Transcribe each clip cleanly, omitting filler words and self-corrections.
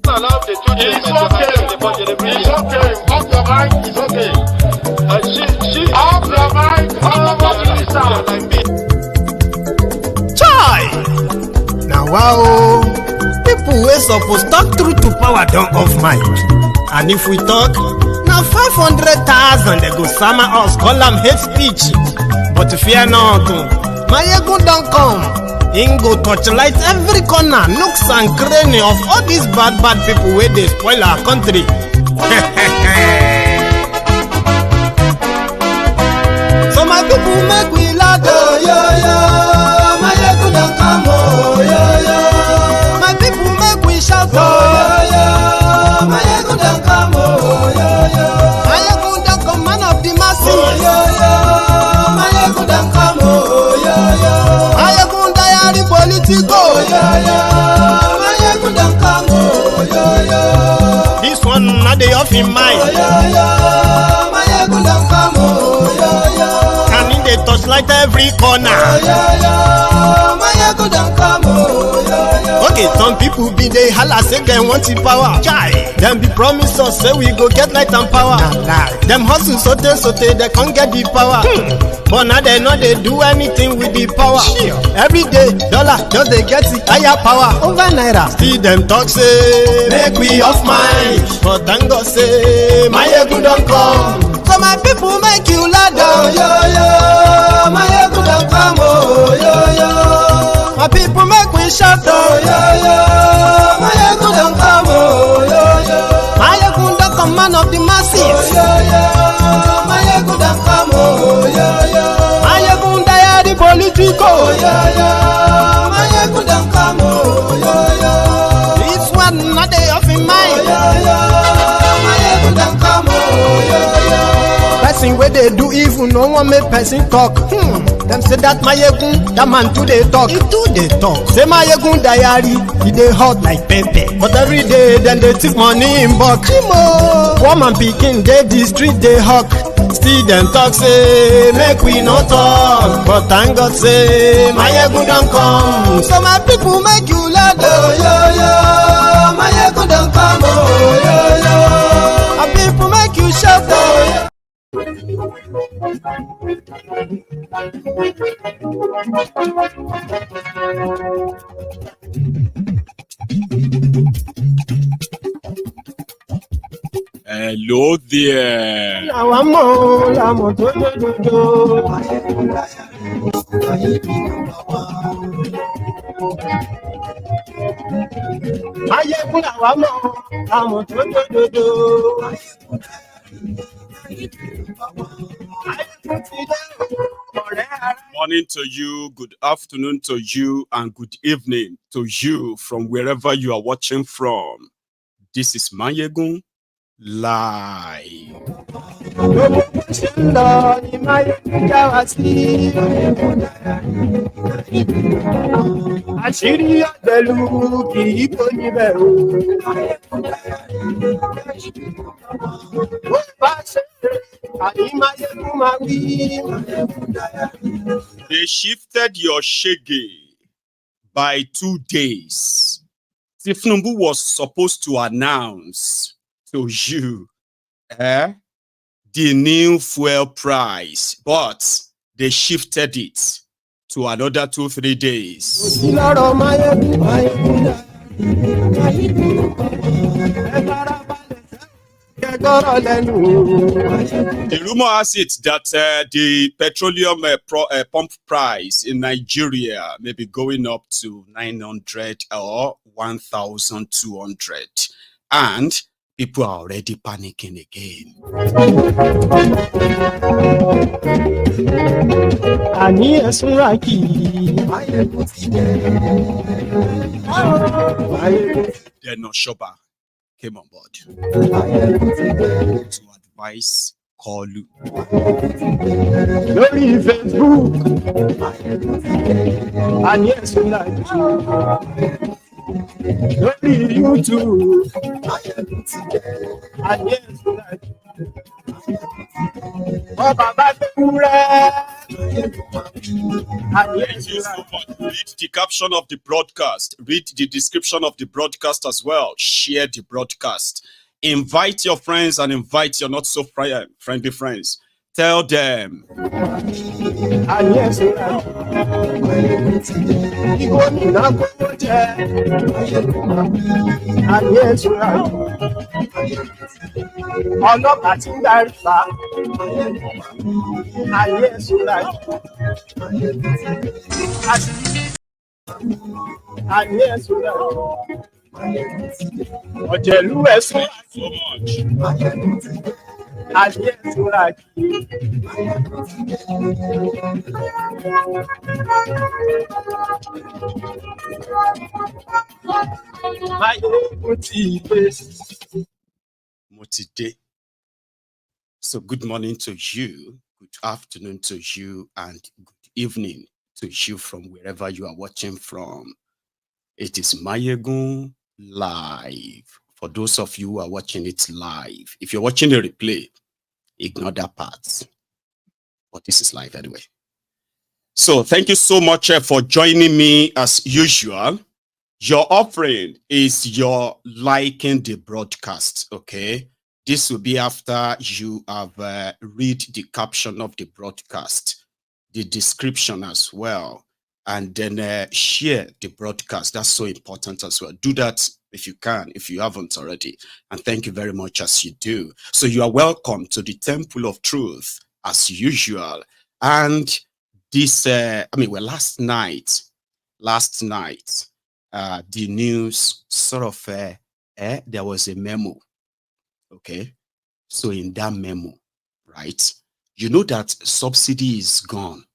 allow the children. It's okay. It's okay. Off your mind. It's okay. Off your mind. Chai! Now wow, people wey suppose talk truth to power don't off mic. And if we talk, now 500,000 they go summer us, call them hate speech. But fear not, Maiyegun don't come. Him go torchlight every corner, nooks and cranny of all these bad people where they spoil our country. So my people make we laugh, oh yo yo. Maiyegun don't come, oh yo yo. My people make we shout, oh yo yo. Maiyegun don't come, oh yo yo. Maiyegun don't come, man of the masses, oh yo yo. Maiyegun don't come, oh yo yo. Maiyegun Diary Politico, oh yo yo. Maiyegun don't come, oh yo yo. This one not the off in mind, oh yo yo. Maiyegun don't come, oh yo yo. And in the touchlight every corner, oh yo yo. Maiyegun don't come, oh yo yo. Okay, some people be they holla say they want the power. Chai, them be promise us say we go get light and power. Nah. Them hustle sote they can't get the power. But now they know they do anything with the power. Every day, dollar just they get the higher power over naira. See them talk say make we off mind. But thank God say Maiyegun don't come. So my people make you laugh, oh yo yo. Maiyegun don't come, oh yo yo. My people make we shout, oh yo yo. Maiyegun don't come, oh yo yo. Maiyegun don't come, man of the masses, oh yo yo. Maiyegun don't come, oh yo yo. Maiyegun Diary Politico, oh yo yo. Maiyegun don't come, oh yo yo. This one not the off in mind, oh yo yo. Maiyegun don't come, oh yo yo. Person where they do evil, no one make person talk. Them say that Maiyegun, that man too they talk. He too they talk. Say Maiyegun Diary, he they hot like pepper. But every day then they take money in bulk. Woman picking they the street they hawk. Still them talk say make we no talk. But thank God say Maiyegun don't come. So my people make you laugh, oh yo yo. Maiyegun don't come, oh yo yo. My people make you shout, oh yo. Hello there. Morning to you, good afternoon to you, and good evening to you from wherever you are watching from. This is Maiyegun Live. They shifted your shege by 2 days. Tifnumbu was supposed to announce to you the new fuel price, but they shifted it to another 2-3 days. The rumor has it that the petroleum pump price in Nigeria may be going up to 900 or 1,200, and people are already panicking again. Then Oshoba came on board to advise Kolu. Lórí Facebook, and yes, lórí YouTube, and yes, oh, Baba Ture, Thank you so much. Read the caption of the broadcast. Read the description of the broadcast as well. Share the broadcast. Invite your friends and invite your not so friendly friends. Tell them. Motide. So good morning to you, good afternoon to you, and good evening to you from wherever you are watching from. It is Maiyegun live. For those of you who are watching it live, if you're watching the replay, ignore that part. But this is live anyway. So thank you so much for joining me as usual. Your offering is your liking the broadcast, okay? This will be after you have read the caption of the broadcast, the description as well, and then share the broadcast. That's so important as well. Do that if you can, if you haven't already. And thank you very much as you do. So you are welcome to the Temple of Truth as usual. And this, last night, the news sort of, there was a memo, okay? So in that memo, right, you know that subsidy is gone.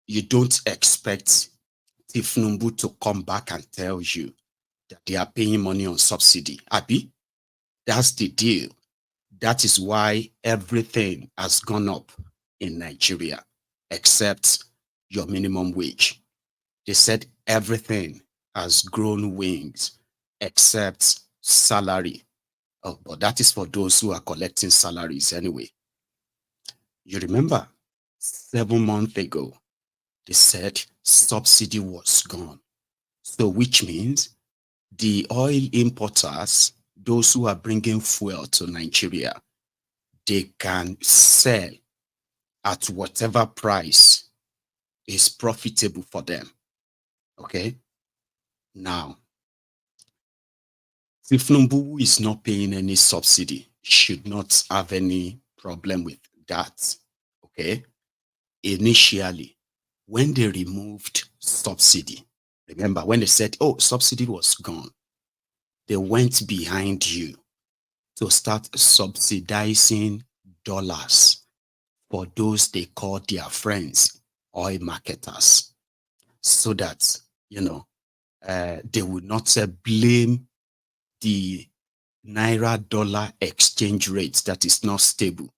You don't expect Tifnumbu to come back and tell you that they are paying money on subsidy. Abi, that's the deal. That is why everything has gone up in Nigeria, except your minimum wage. They said everything has grown wings except salary. Oh, but that is for those who are collecting salaries anyway. You remember 7 months ago, they said subsidy was gone. So which means the oil importers, those who are bringing fuel to Nigeria, they can sell at whatever price is profitable for them. Okay? Now, Tifnumbu, who is not paying any subsidy, should not have any problem with that. Okay? Initially, when they removed subsidy, remember when they said, oh, subsidy was gone, they went behind you to start subsidizing dollars for those they call their friends, oil marketers, so that, they would not blame the Naira dollar exchange rate that is not stable.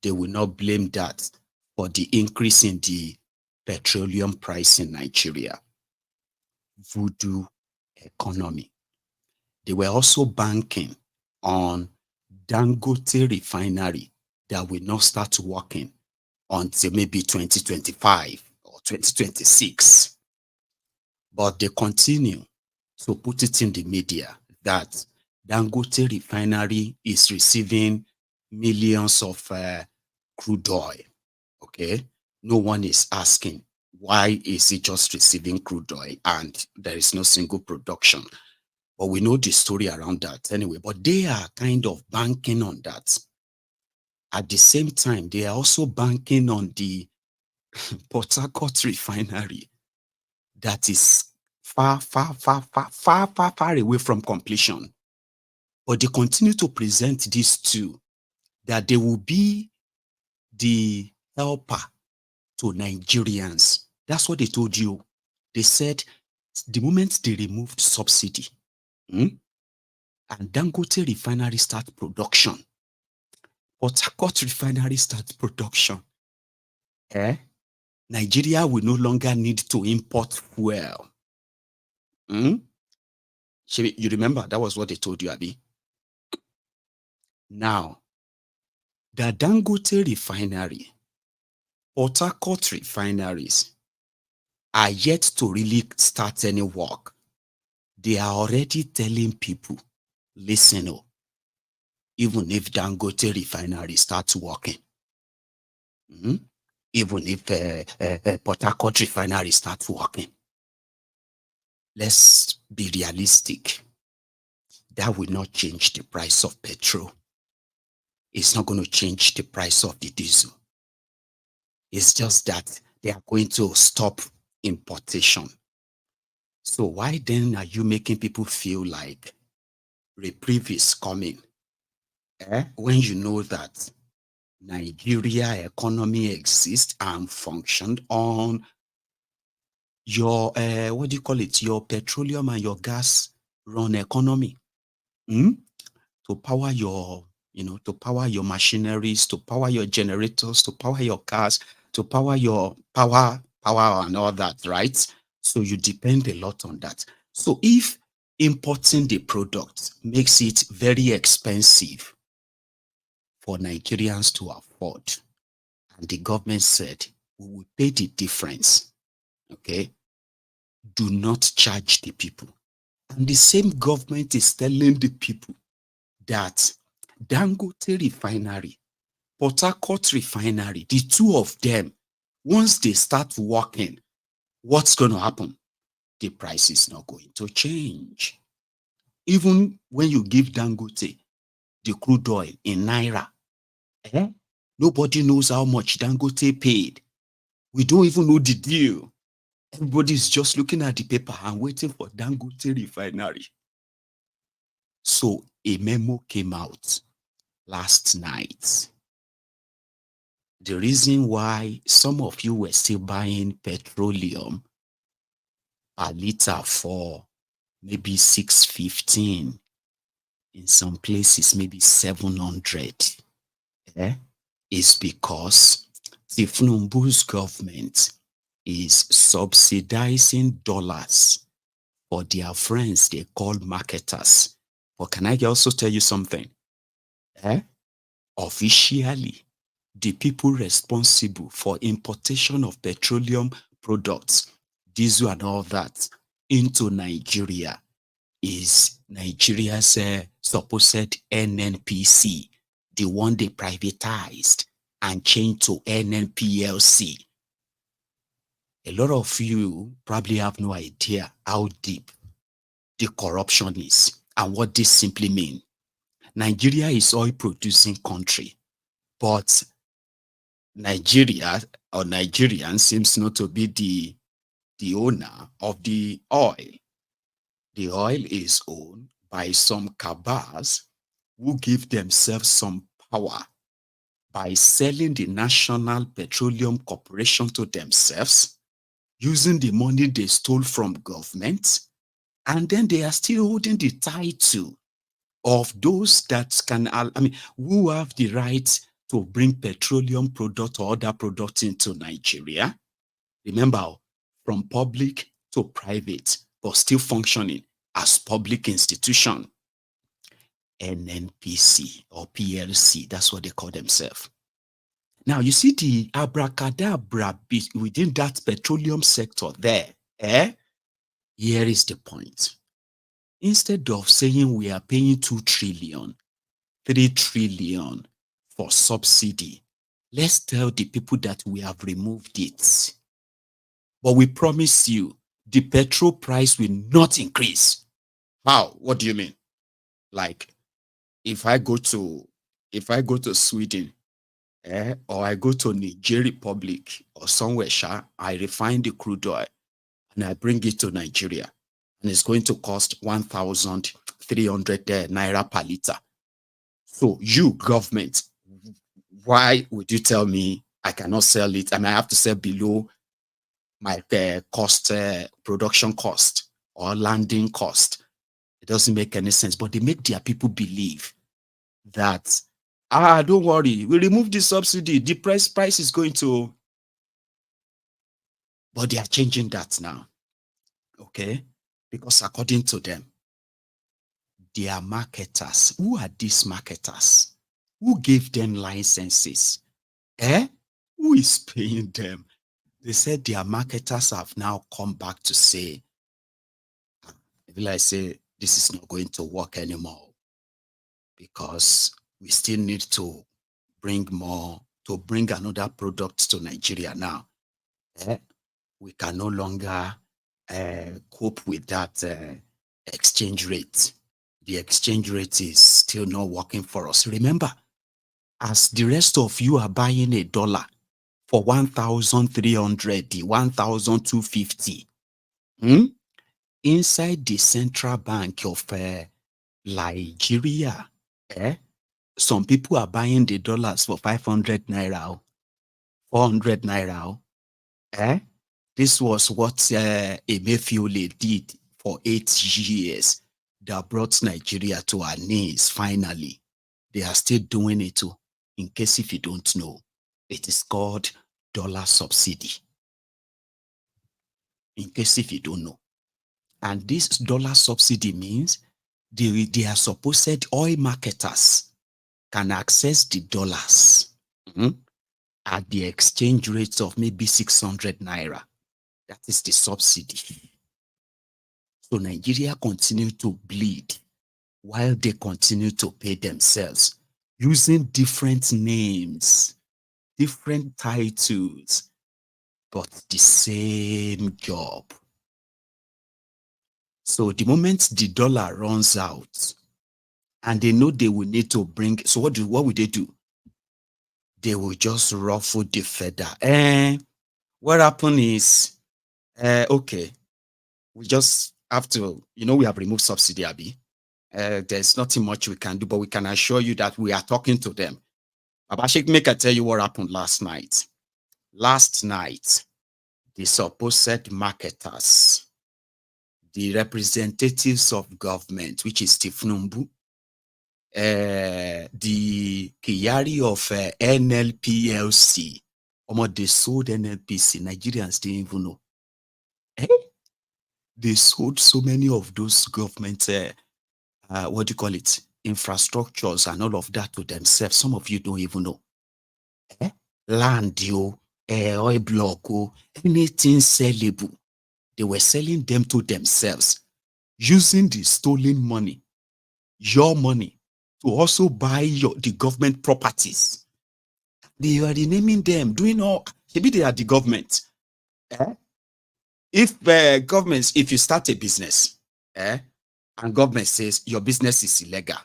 They will not blame that for the increase in the petroleum price in Nigeria. Voodoo economy. They were also banking on Dangote refinery that will not start working until maybe 2025 or 2026. But they continue to put it in the media that Dangote refinery is receiving millions of crude oil. Okay, no one is asking why is it just receiving crude oil and there is no single production. But we know the story around that anyway. But they are kind of banking on that. At the same time, they are also banking on the Port Harcourt refinery that is far away from completion. But they continue to present these two, that they will be the helper to Nigerians. That's what they told you. They said the moment they removed subsidy, and Dangote refinery start production, Port Harcourt refinery start production, Nigeria will no longer need to import fuel. You remember that was what they told you, Abi? Now, the Dangote refinery, Port Harcourt refineries, are yet to really start any work. They are already telling people, listen, oh, even if Dangote refinery starts working, even if Port Harcourt refinery starts working, let's be realistic. That will not change the price of petrol. It's not going to change the price of the diesel. It's just that they are going to stop importation. So why then are you making people feel like reprieve is coming? When you know that Nigeria economy exists and functioned on your, what do you call it? Your petroleum and your gas run economy. To power your, to power your machineries, to power your generators, to power your cars, to power your power and all that, right? So you depend a lot on that. So if importing the product makes it very expensive for Nigerians to afford, and the government said, we will pay the difference, okay? Do not charge the people. And the same government is telling the people that Dangote refinery, Port Harcourt refinery, the two of them, once they start working, what's going to happen? The price is not going to change. Even when you give Dangote the crude oil in Naira, nobody knows how much Dangote paid. We don't even know the deal. Everybody is just looking at the paper and waiting for Dangote refinery. So a memo came out last night. The reason why some of you were still buying petroleum per liter for maybe 615, in some places maybe 700, is because Tifnumbu's government is subsidizing dollars for their friends they call marketers. But can I also tell you something? Officially, the people responsible for importation of petroleum products, diesel and all that, into Nigeria is Nigeria's supposed NNPC, the one they privatized and changed to NNPLC. A lot of you probably have no idea how deep the corruption is and what this simply means. Nigeria is oil producing country, but Nigeria or Nigerian seems not to be the owner of the oil. The oil is owned by some cabals who give themselves some power by selling the National Petroleum Corporation to themselves, using the money they stole from government, and then they are still holding the title of those that can, who have the right to bring petroleum product or other products into Nigeria. Remember, from public to private, but still functioning as public institution. NNPC or PLC, that's what they call themselves. Now, you see the abracadabra within that petroleum sector there. Here is the point. Instead of saying we are paying 2 trillion, 3 trillion for subsidy, let's tell the people that we have removed it. But we promise you, the petrol price will not increase. How? What do you mean? Like, if I go to Sweden, or I go to Niger Republic or somewhere, I refine the crude oil and I bring it to Nigeria, and it's going to cost 1,300 naira per liter. So you, government, why would you tell me I cannot sell it? I have to sell below my cost, production cost or landing cost. It doesn't make any sense, but they make their people believe that, don't worry, we remove the subsidy, the price is going to, but they are changing that now, okay? Because according to them, they are marketers. Who are these marketers? Who gave them licenses? Who is paying them? They said their marketers have now come back to say, I say, this is not going to work anymore because we still need to bring another product to Nigeria now. We can no longer cope with that exchange rate. The exchange rate is still not working for us. Remember, as the rest of you are buying $1 for 1,300, 1,250, inside the central bank of Nigeria, some people are buying the dollars for 500 naira, 400 naira. This was what Emefiole did for 8 years that brought Nigeria to our knees finally. They are still doing it too. In case if you don't know, it is called dollar subsidy. In case if you don't know. And this dollar subsidy means their supposed oil marketers can access the dollars at the exchange rates of maybe 600 naira. That is the subsidy. So Nigeria continue to bleed while they continue to pay themselves using different names, different titles, but the same job. So the moment the dollar runs out and they know they will need to bring, so what will they do? They will just ruffle the feather. What happened is, okay, we just have to, we have removed subsidy, Abi. There's nothing much we can do, but we can assure you that we are talking to them. Abashik, make I tell you what happened last night. Last night, the supposed marketers, the representatives of government, which is Tifnumbu, the Kiyari of NLPLC, they sold NLPC, Nigerians didn't even know. They sold so many of those government, infrastructures and all of that to themselves. Some of you don't even know. Land, oil block, anything sellable. They were selling them to themselves, using the stolen money, your money, to also buy the government properties. They are renaming them, doing all, maybe they are the government. If governments, if you start a business, and government says your business is illegal,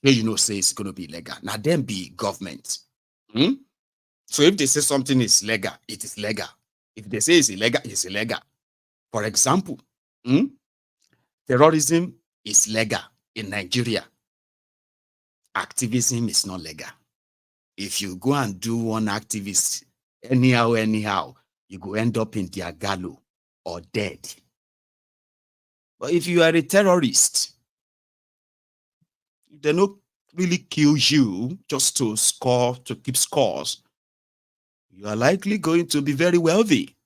here say it's going to be illegal. Now then be government. So if they say something is legal, it is legal. If they say it's illegal, it's illegal. For example, terrorism is legal in Nigeria. Activism is not legal. If you go and do one activist anyhow, you go end up in their gallows or dead. But if you are a terrorist, they don't really kill you just to keep scores. You are likely going to be very wealthy,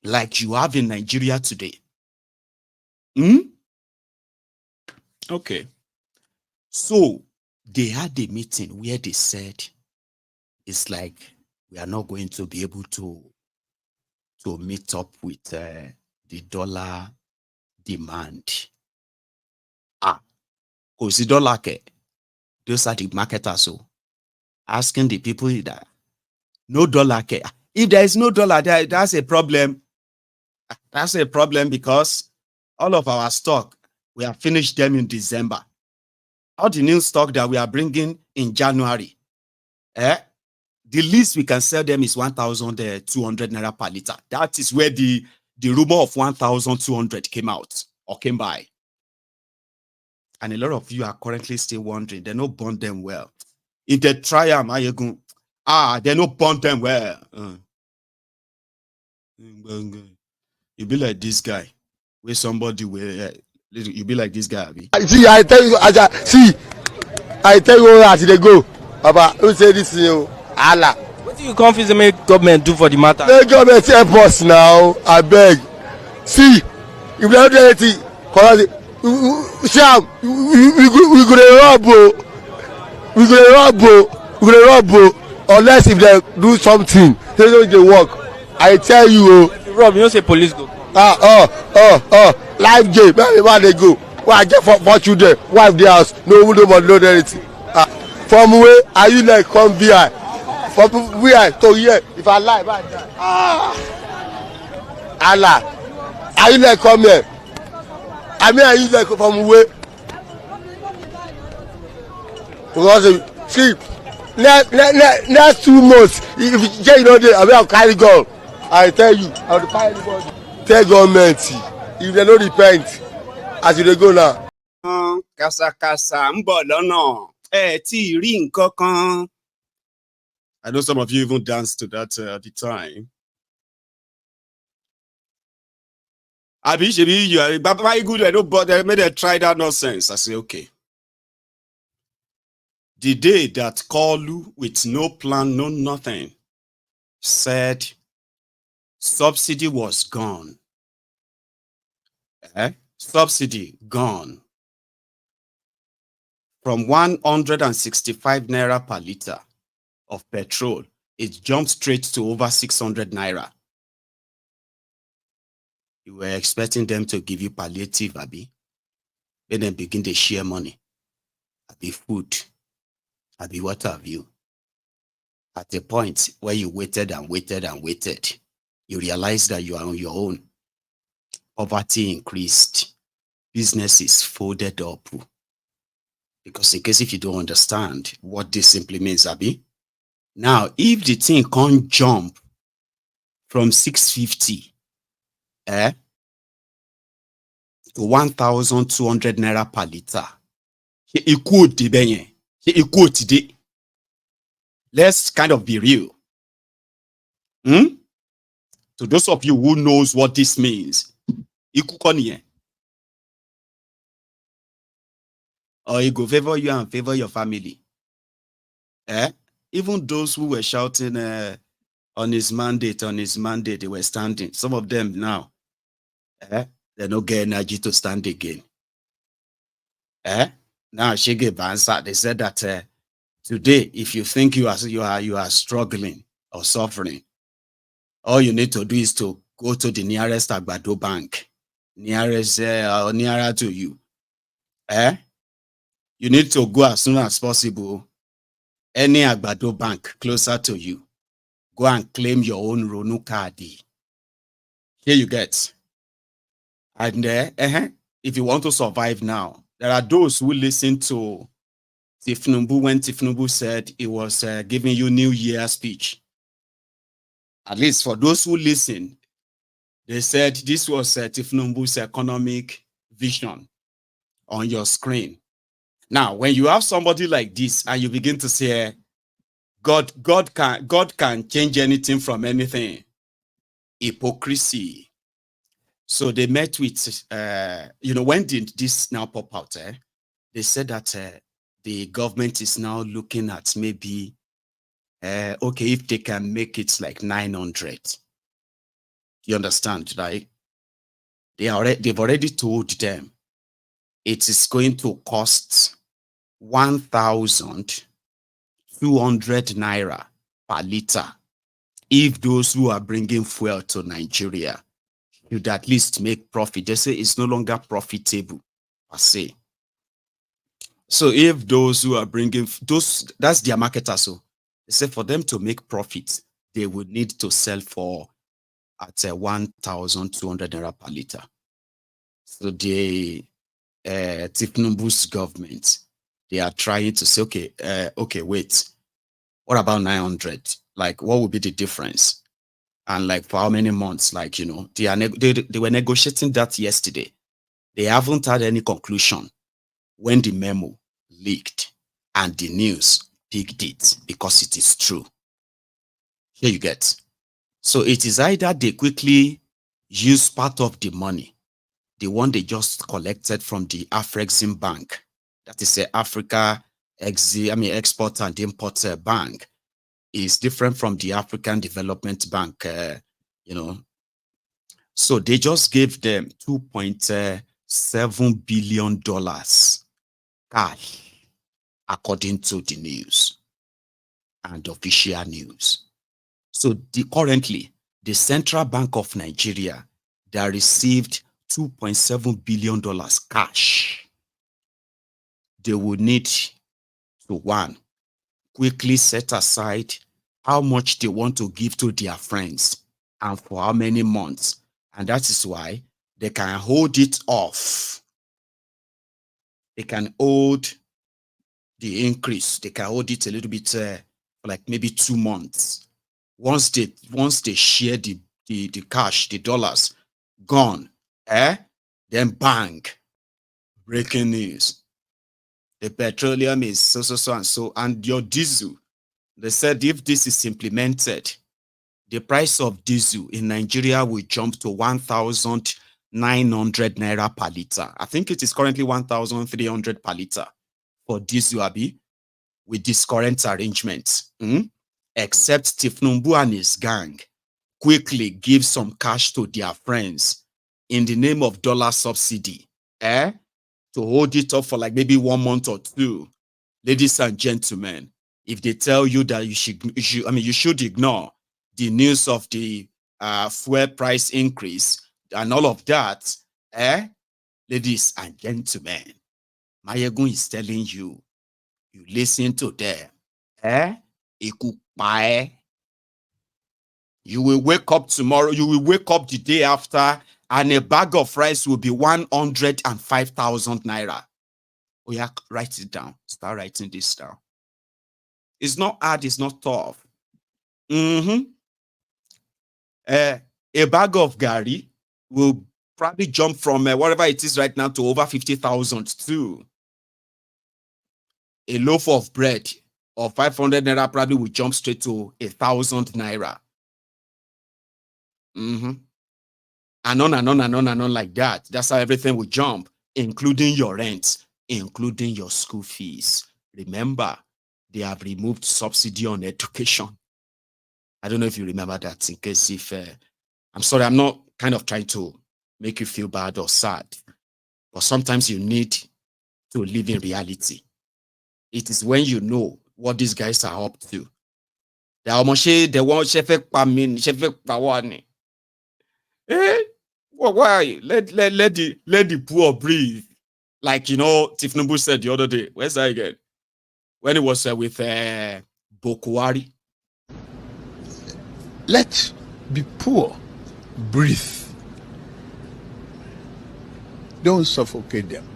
like you have in Nigeria today. Okay. So they had a meeting where they said, it's like we are not going to be able to meet up with the dollar demand. Because the dollar, those are the marketers, so asking the people that no dollar. If there is no dollar, that's a problem. That's a problem because all of our stock, we have finished them in December. All the new stock that we are bringing in January, the least we can sell them is 1,200 naira per liter. That is where the rumor of 1,200 came out or came by. And a lot of you are currently still wondering, they don't bond them well. If they try them, Maiyegun, they don't bond them well. You be like this guy, where somebody will, you be like this guy. Abi. See, I tell you, I tell you as they go. Papa, who say this is Allah? What do you confidently make government do for the matter? The government help us now. I beg. See, if they don't do anything, Sham, we gonna rob, unless if they do something, they don't get work. I tell you. Rob, you know say police go. Life game. Where they go? Where I get for children? Wife the house. No woman don't know anything. From where are you like come behind? From where to here? If I lie, I die. Allah. Are you like come here? I mean, are you like from where? Because see, next 2 months, if you know there, I will carry gun. I tell you, I will carry anybody. Tell government if they don't repent as you dey go now. Kàsàkàsà ń bọ̀ lọ́nà ẹ tí rí nǹkan kan. I know some of you even danced to that at the time. Abi shebi you are Maiyegun, I don't bother. Made them try that nonsense. I say okay. The day that Kalu, with no plan, no nothing, said subsidy was gone. Subsidy gone. From 165 naira per liter of petrol, it jumped straight to over 600 naira. You were expecting them to give you palliative, Abi. Then they begin to share money. Abi food. Abi what have you. At a point where you waited and waited and waited, you realized that you are on your own. Poverty increased. Businesses folded up. Because in case if you don't understand what this simply means, Abi, now if the thing can't jump from 650 to 1,200 naira per liter, it could be. Let's kind of be real. To those of you who knows what this means, or it go favor you and favor your family. Even those who were shouting on his mandate, they were standing. Some of them now, they don't get energy to stand again. Now Shege Bansa, they said that today, if you think you are struggling or suffering, all you need to do is to go to the nearest Agbado bank, nearest or nearer to you. You need to go as soon as possible. Any Agbado bank closer to you. Go and claim your own Ronu card. Here you get. And if you want to survive now, there are those who listen to Tifnumbu when Tifnumbu said he was giving you New Year speech. At least for those who listen, they said this was Tifnumbu's economic vision on your screen. Now, when you have somebody like this and you begin to say, God can change anything from anything. Hypocrisy. So they met with, when did this now pop out? They said that the government is now looking at maybe, okay, if they can make it like 900. You understand, right? They've already told them it is going to cost 1,200 naira per liter if those who are bringing fuel to Nigeria should at least make profit. They say it's no longer profitable per se. So if those who are bringing that's their marketer, so they say for them to make profit, they would need to sell for at 1,200 naira per liter. So the Tifnumbu's government, they are trying to say, okay, wait, what about 900? Like, what would be the difference? And like, for how many months? Like, they were negotiating that yesterday. They haven't had any conclusion when the memo leaked and the news picked it because it is true. Here you get. So it is either they quickly use part of the money, the one they just collected from the Afrexim Bank, that is Africa Export and Import Bank, is different from the African Development Bank, So they just gave them $2.7 billion cash, according to the news and official news. So currently, the Central Bank of Nigeria that received $2.7 billion cash. They will need to, one, quickly set aside how much they want to give to their friends and for how many months. And that is why they can hold it off. They can hold the increase. They can hold it a little bit for like maybe 2 months. Once they share the cash, the dollars, gone, then bang, breaking news. The petroleum is so and so, and your diesel. They said if this is implemented, the price of diesel in Nigeria will jump to 1,900 naira per liter. I think it is currently 1,300 per liter for diesel, Abi, with this current arrangement. Except Tifnumbu and his gang quickly give some cash to their friends in the name of dollar subsidy, to hold it up for like maybe 1 month or 2. Ladies and gentlemen, if they tell you that you should ignore the news of the fuel price increase and all of that, ladies and gentlemen, Maiyegun is telling you, you listen to them, you will wake up tomorrow, you will wake up the day after, and a bag of rice will be 105,000 naira. Oh yeah, write it down. Start writing this down. It's not hard, it's not tough. A bag of gari will probably jump from whatever it is right now to over 50,000 too. A loaf of bread of 500 naira probably will jump straight to 1,000 naira. And on and on and on and on like that. That's how everything will jump, including your rent, including your school fees. Remember, they have removed subsidy on education. I don't know if you remember that, in case if, I'm sorry, I'm not kind of trying to make you feel bad or sad, but sometimes you need to live in reality. It is when you know what these guys are up to. Why? Let the poor breathe. Like, Tifnumbu said the other day. Where's that again? When it was with Bokwari. Let the poor breathe. Don't suffocate them.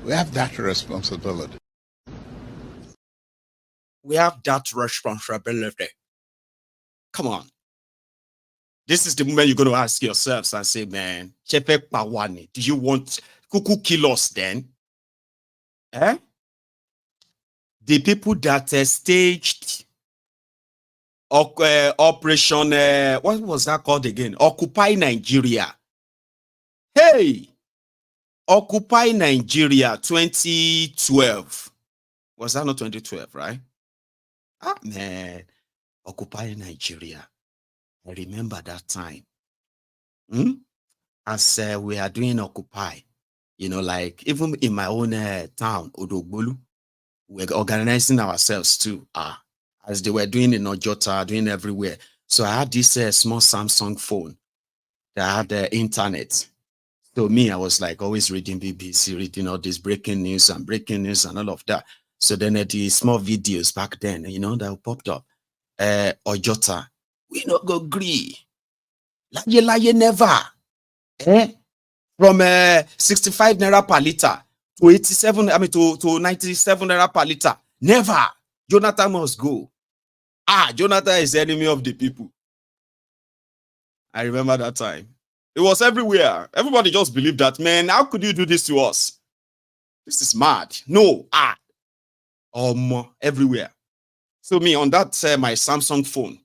We have that responsibility. We have that responsibility. Come on. This is the moment you're going to ask yourselves and say, man, Chepe Pawani, do you want Kuku kill us then? The people that staged Operation, what was that called again? Occupy Nigeria. Hey! Occupy Nigeria 2012. Was that not 2012, right? Ah, man. Occupy Nigeria. I remember that time. As we are doing Occupy, like even in my own town, Odogbolu, we're organizing ourselves too. As they were doing in Ojota, doing everywhere. So I had this small Samsung phone that had the internet. So me, I was like always reading BBC, reading all this breaking news and all of that. So then the small videos back then, that popped up. Ojota, we not go agree. Laye never. From 65 naira per liter to 87, to 97 naira per liter. Never. Jonathan must go. Jonathan is the enemy of the people. I remember that time. It was everywhere. Everybody just believed that, man, how could you do this to us? This is mad. No. Everywhere. So me, on that, my Samsung phone,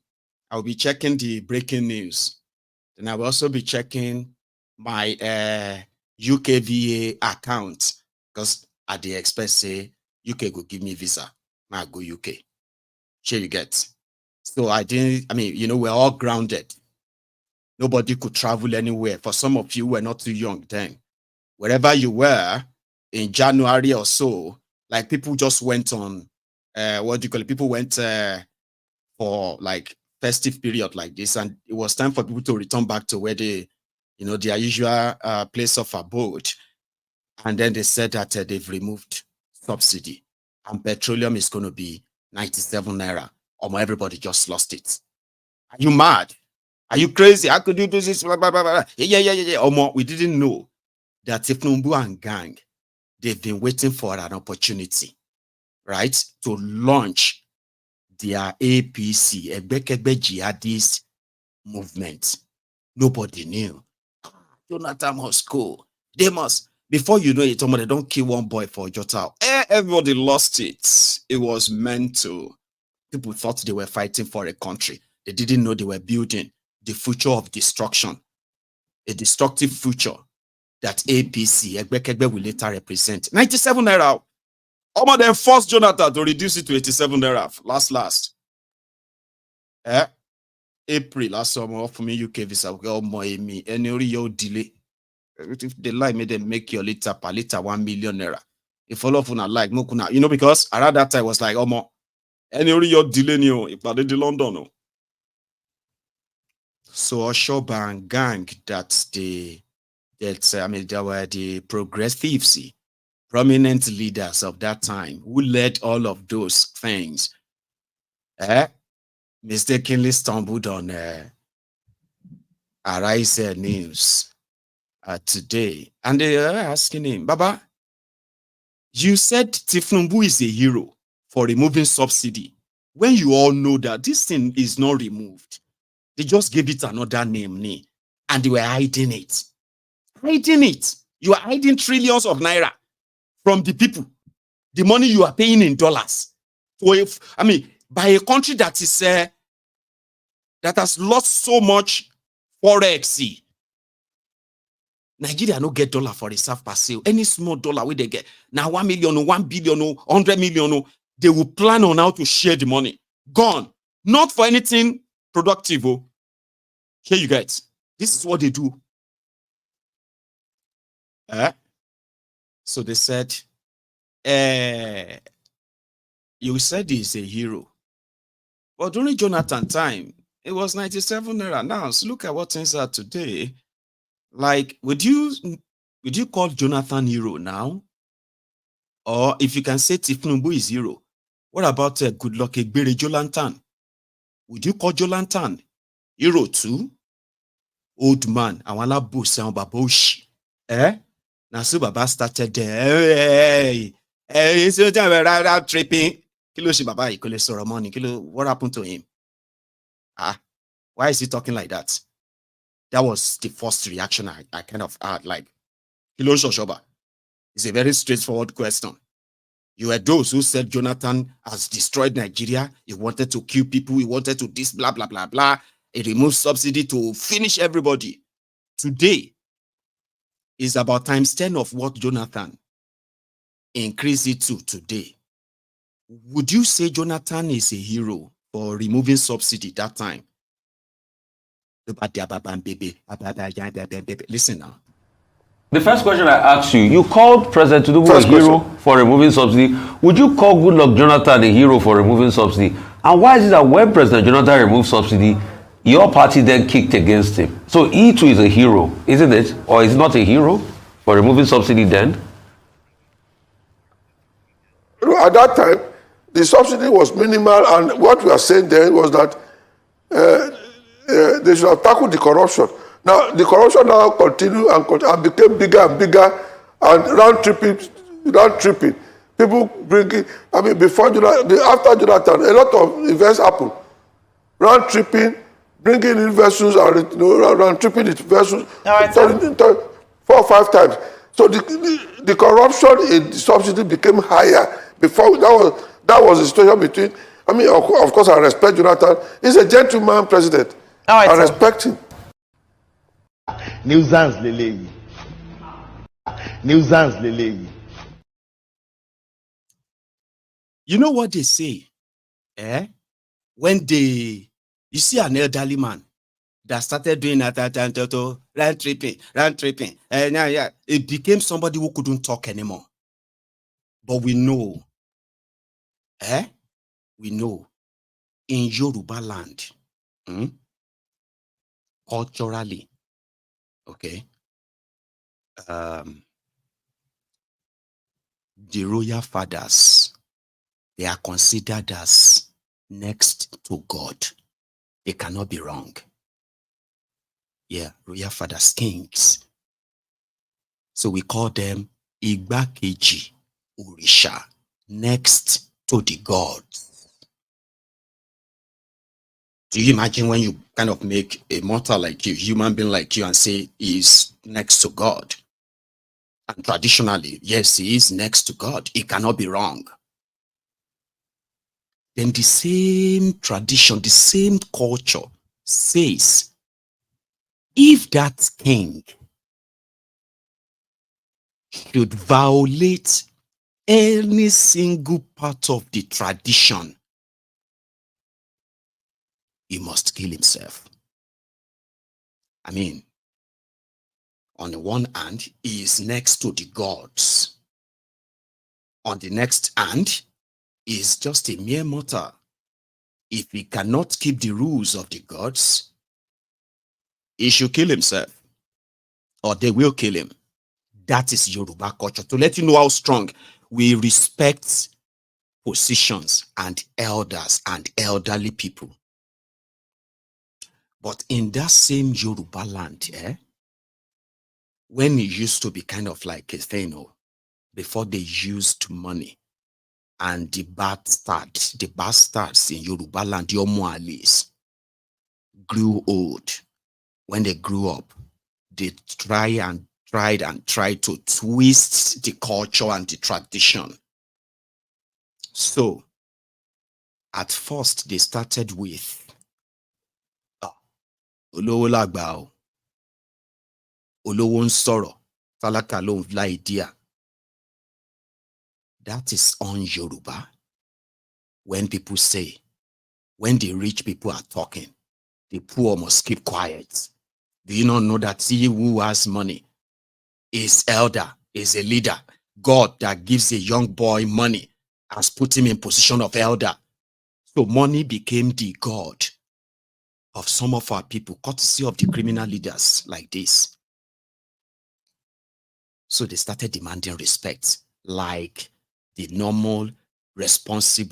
I'll be checking the breaking news. Then I will also be checking my UKVA account, because at the express say UK go give me visa. I go UK. Sure you get. So we're all grounded. Nobody could travel anywhere. For some of you who were not too young then. Wherever you were in January or so, like people just went on, People went for like festive period like this, and it was time for people to return back to where they, their usual place of abode. And then they said that they've removed subsidy and petroleum is going to be 97 naira. Everybody just lost it. Are you mad? Are you crazy? How could you do this? Blah, blah, blah, blah. Yeah. We didn't know that Tifnumbu and gang, they've been waiting for an opportunity, right, to launch their APC, Ebekebe Jihadist movement. Nobody knew. Jonathan must go. They must. Before you know it, they don't kill one boy for Jota. Everybody lost it. It was meant to. People thought they were fighting for a country. They didn't know they were building the future of destruction. A destructive future that APC, Ebekebe, will later represent. 97 naira. Almost then forced Jonathan to reduce it to 87 naira. Last. April last summer for me UK visa. Any delay. If the lie made them make your liter per liter 1 million naira. If all of you are like Mokuna, because around that time was like any your delay if I did the London. So Oshoba and gang there were the progressives, prominent leaders of that time who led all of those things. Mistakenly stumbled on Arise News today, and they are asking him, Baba, you said Tifnumbu is a hero for removing subsidy when you all know that this thing is not removed. They just gave it another name, and they were hiding it. You are hiding trillions of naira from the people. The money you are paying in dollars. So by a country that is that has lost so much forex. Nigeria no get dollar for reserve per sale. Any small dollar where they get now 1 million, 1 billion, 100 million, they will plan on how to share the money. Gone. Not for anything productive. Here you guys. This is what they do. So they said, you said he's a hero. But during Jonathan time, it was 97 naira. Now, so look at what things are today. Like, would you call Jonathan hero now? Or if you can say Tifnumbu is hero, what about Goodluck Egbere Jolantan? Would you call Jolantan hero too? Old man, awala busa baboshi. Now so Baba started there. So tripping. Kilo shi Baba ikole soromoni. Kilo, what happened to him? Why is he talking like that? That was the first reaction I kind of had, like, Kilo Shoshoba. It's a very straightforward question. You were those who said Jonathan has destroyed Nigeria. He wanted to kill people. He wanted to this, blah, blah, blah, blah. He removed subsidy to finish everybody. Today is about times 10 of what Jonathan increased it to today. Would you say Jonathan is a hero for removing subsidy that time? Listen now. The first question I asked you, you called President Tinubu a hero for removing subsidy. Would you call Goodluck Jonathan a hero for removing subsidy? And why is it that when President Jonathan removed subsidy, your party then kicked against him? So he too is a hero, isn't it? Or is not a hero for removing subsidy then? At that time, the subsidy was minimal, and what we are saying then was that they should have tackled the corruption. Now, the corruption now continued and became bigger and bigger, and round tripping. People bringing, before Jonathan, after Jonathan, a lot of events happened. Round tripping, bringing in vessels, and round tripping it vessels 4 or 5 times. So the corruption in the subsidy became higher. Before that was the situation between. Of course, I respect Jonathan. He's a gentleman president. I respect him. Nuisance lele. You know what they say? When you see an elderly man that started doing that, round tripping, and it became somebody who couldn't talk anymore. But we know, we know in Yoruba land, culturally, okay, the royal fathers, they are considered as next to God. They cannot be wrong. Yeah, royal fathers, kings. So we call them Igbakeji Orisha, next to the gods. Do you imagine when you kind of make a mortal like you, human being like you, and say he's next to God? And traditionally, yes, he is next to God. He cannot be wrong. Then the same tradition, the same culture says, if that king should violate any single part of the tradition, he must kill himself. I mean, on the one hand, he is next to the gods. On the next hand, he is just a mere mortal. If he cannot keep the rules of the gods, he should kill himself, or they will kill him. That is Yoruba culture. To let you know how strong we respect positions and elders and elderly people. But in that same Yoruba land, when it used to be kind of like a thing, before they used money, and the bastards in Yoruba land, the Omoalis, grew old. When they grew up, they tried to twist the culture and the tradition. So, at first, they started with Olowo lagba o, Olowo n sọ̀rọ̀, tálákà ló ń idea. That is on Yoruba. When people say, when the rich people are talking, the poor must keep quiet. Do you not know that he who has money is elder, is a leader? God that gives a young boy money has put him in position of elder. So money became the God of some of our people, courtesy of the criminal leaders like this. So they started demanding respect, like the normal, responsive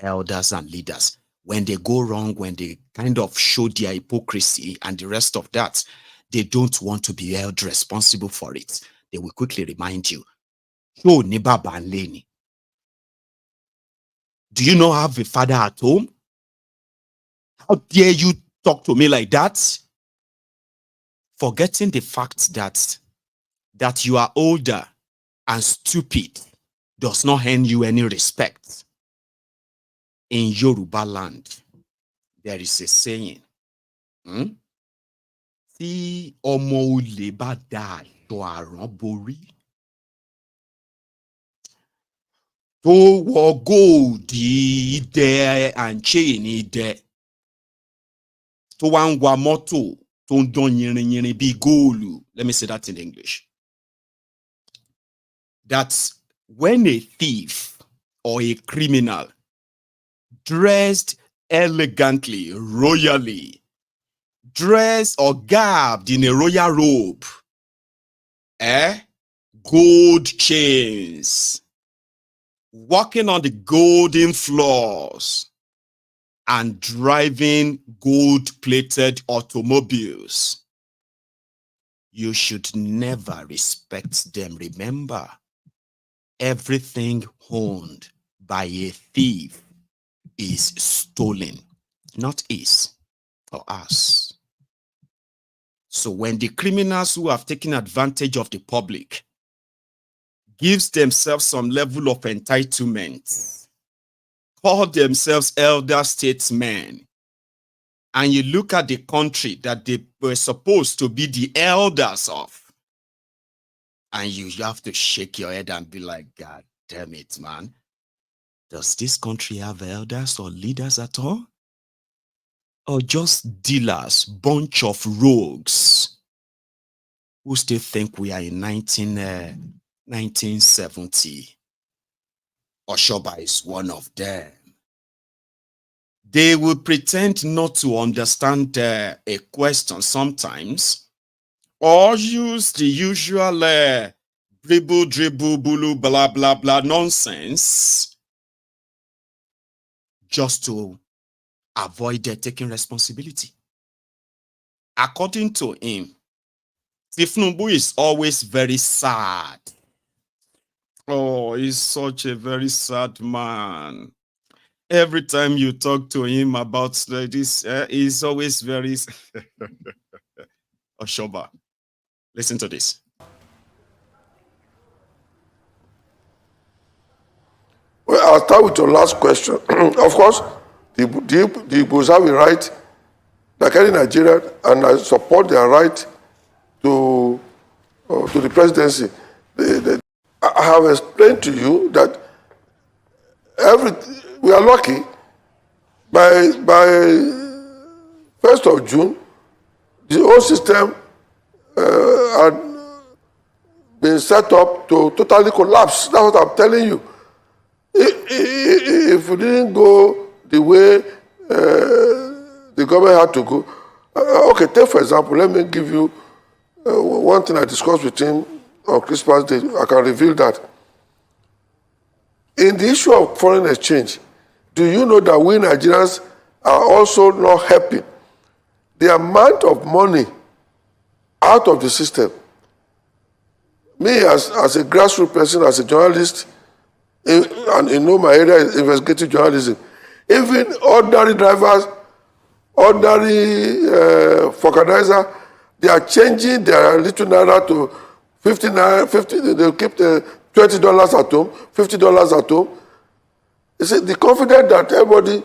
elders and leaders. When they go wrong, when they kind of show their hypocrisy and the rest of that, they don't want to be held responsible for it. They will quickly remind you, do you not have a father at home? How dare you talk to me like that? Forgetting the fact that you are older and stupid does not earn you any respect. In Yoruba land, there is a saying, tí ọmọ olè bá da aṣọ àrán borí, tó wọ gold idẹ and chain idẹ, tó wá ń wa mọ́tò tó ń dán yìnrìnyìnrìn bí góòlù. Let me say that in English. That when a thief or a criminal dressed elegantly, royally, dressed or garbed in a royal robe, gold chains, walking on the golden floors, and driving gold-plated automobiles, you should never respect them. Remember, everything owned by a thief is stolen, not his or us. So when the criminals who have taken advantage of the public gives themselves some level of entitlement, call themselves elder statesmen, and you look at the country that they were supposed to be the elders of, and you have to shake your head and be like, God damn it, man. Does this country have elders or leaders at all? Or just dealers, bunch of rogues who still think we are in 1970? Oshoba is one of them. they will pretend not to understand a question sometimes, or use the usual dribble, bulu, blah, blah, blah nonsense just to avoid taking responsibility. According to him, Tifnumbu is always very sad. Oh, he's such a very sad man. Every time you talk to him about this, he's always very... Oshoba, listen to this. Well, I'll start with your last question. Of course, the Igbos have a right, like any Nigerian, and I support their right to the presidency. I have explained to you that we are lucky. By 1st of June, the whole system had been set up to totally collapse. That's what I'm telling you. If we didn't go the way the government had to go, okay, take for example, let me give you one thing I discussed with him on Christmas Day. I can reveal that. In the issue of foreign exchange, do you know that we Nigerians are also not helping? The amount of money out of the system, me as a grassroots person, as a journalist, and you know my area is investigative journalism, even ordinary drivers, ordinary vulcanizer, they are changing their little naira to 50 naira, 50, they'll keep the $20 at home, $50 at home. You see, the confidence that everybody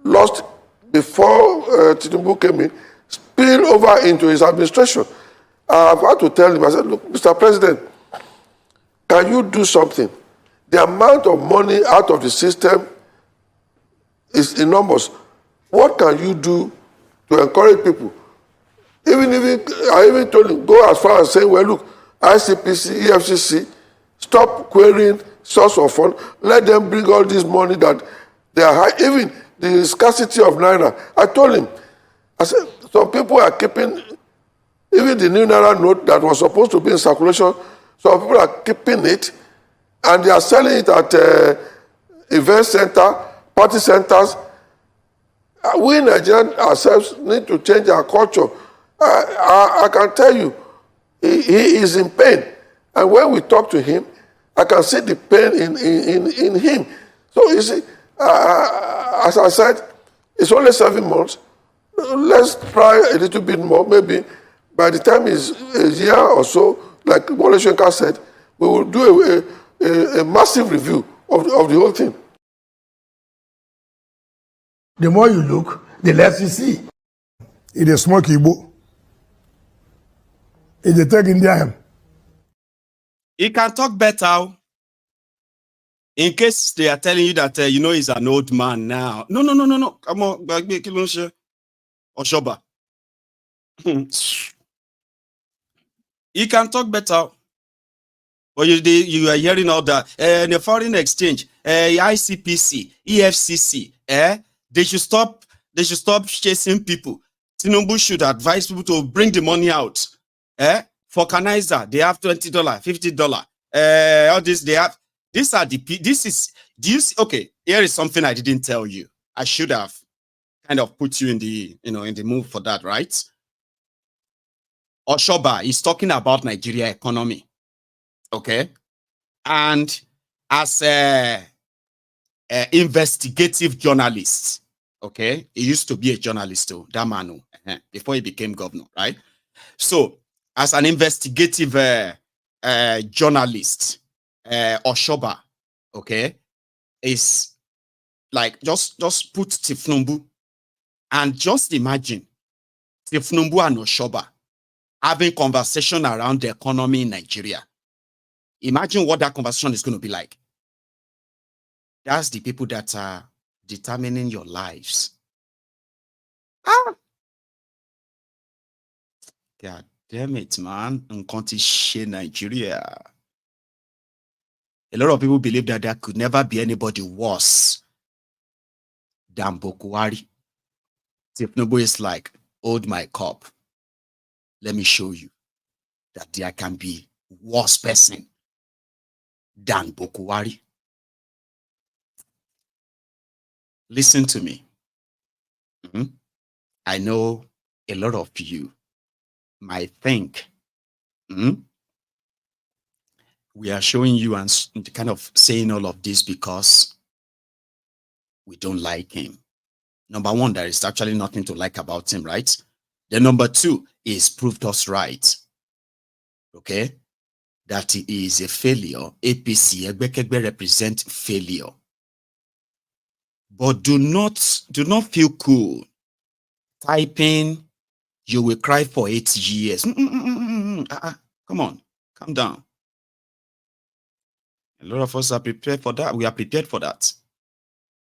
lost before Tinubu came in spilled over into his administration. I've had to tell him, I said, look, Mr. President, can you do something? The amount of money out of the system is enormous. What can you do to encourage people? I even told him, go as far as saying, well, look, ICPC, EFCC, stop querying source of fund. Let them bring all this money that they are high. Even the scarcity of naira. I told him, I said, some people are keeping, even the new naira note that was supposed to be in circulation, some people are keeping it, and they are selling it at event center, party centers. We Nigerians ourselves need to change our culture. I can tell you, he is in pain. And when we talk to him, I can see the pain in him. So you see, as I said, it's only 7 months. Let's try a little bit more. Maybe by the time it's a year or so, like Wole Soyinka said, we will do a massive review of the whole thing. The more you look, the less you see. It is smoke Igbo. It is take Indian. He can talk better. In case they are telling you that, you know, he's an old man now. No. Come on, Oshoba. He can talk better. But you are hearing all that. The foreign exchange, ICPC, EFCC, they should stop chasing people. Tinubu should advise people to bring the money out. For Canaiza, they have $20, $50. All this they have. These are okay, here is something I didn't tell you. I should have kind of put you in the mood for that, right? Oshoba is talking about Nigeria economy. Okay. And as a investigative journalist, okay, he used to be a journalist too, that man, before he became governor, right? So as an investigative journalist, Oshoba, okay, is like just put Tifnumbu and just imagine Tifnumbu and Oshoba having conversation around the economy in Nigeria. Imagine what that conversation is going to be like. That's the people that are determining your lives. God damn it, man. Nigeria. A lot of people believe that there could never be anybody worse than Bokuwari. Tinubu is like, hold my cup. Let me show you that there can be worse person than Bokuwari. Listen to me. I know a lot of you might think we are showing you and kind of saying all of this because we don't like him. Number one, there is actually nothing to like about him, right? Then number two is proved us right. Okay? That he is a failure. APC, Egbekegbe represent failure. But do not feel cool typing, you will cry for 8 years. Come on, calm down. A lot of us are prepared for that. We are prepared for that.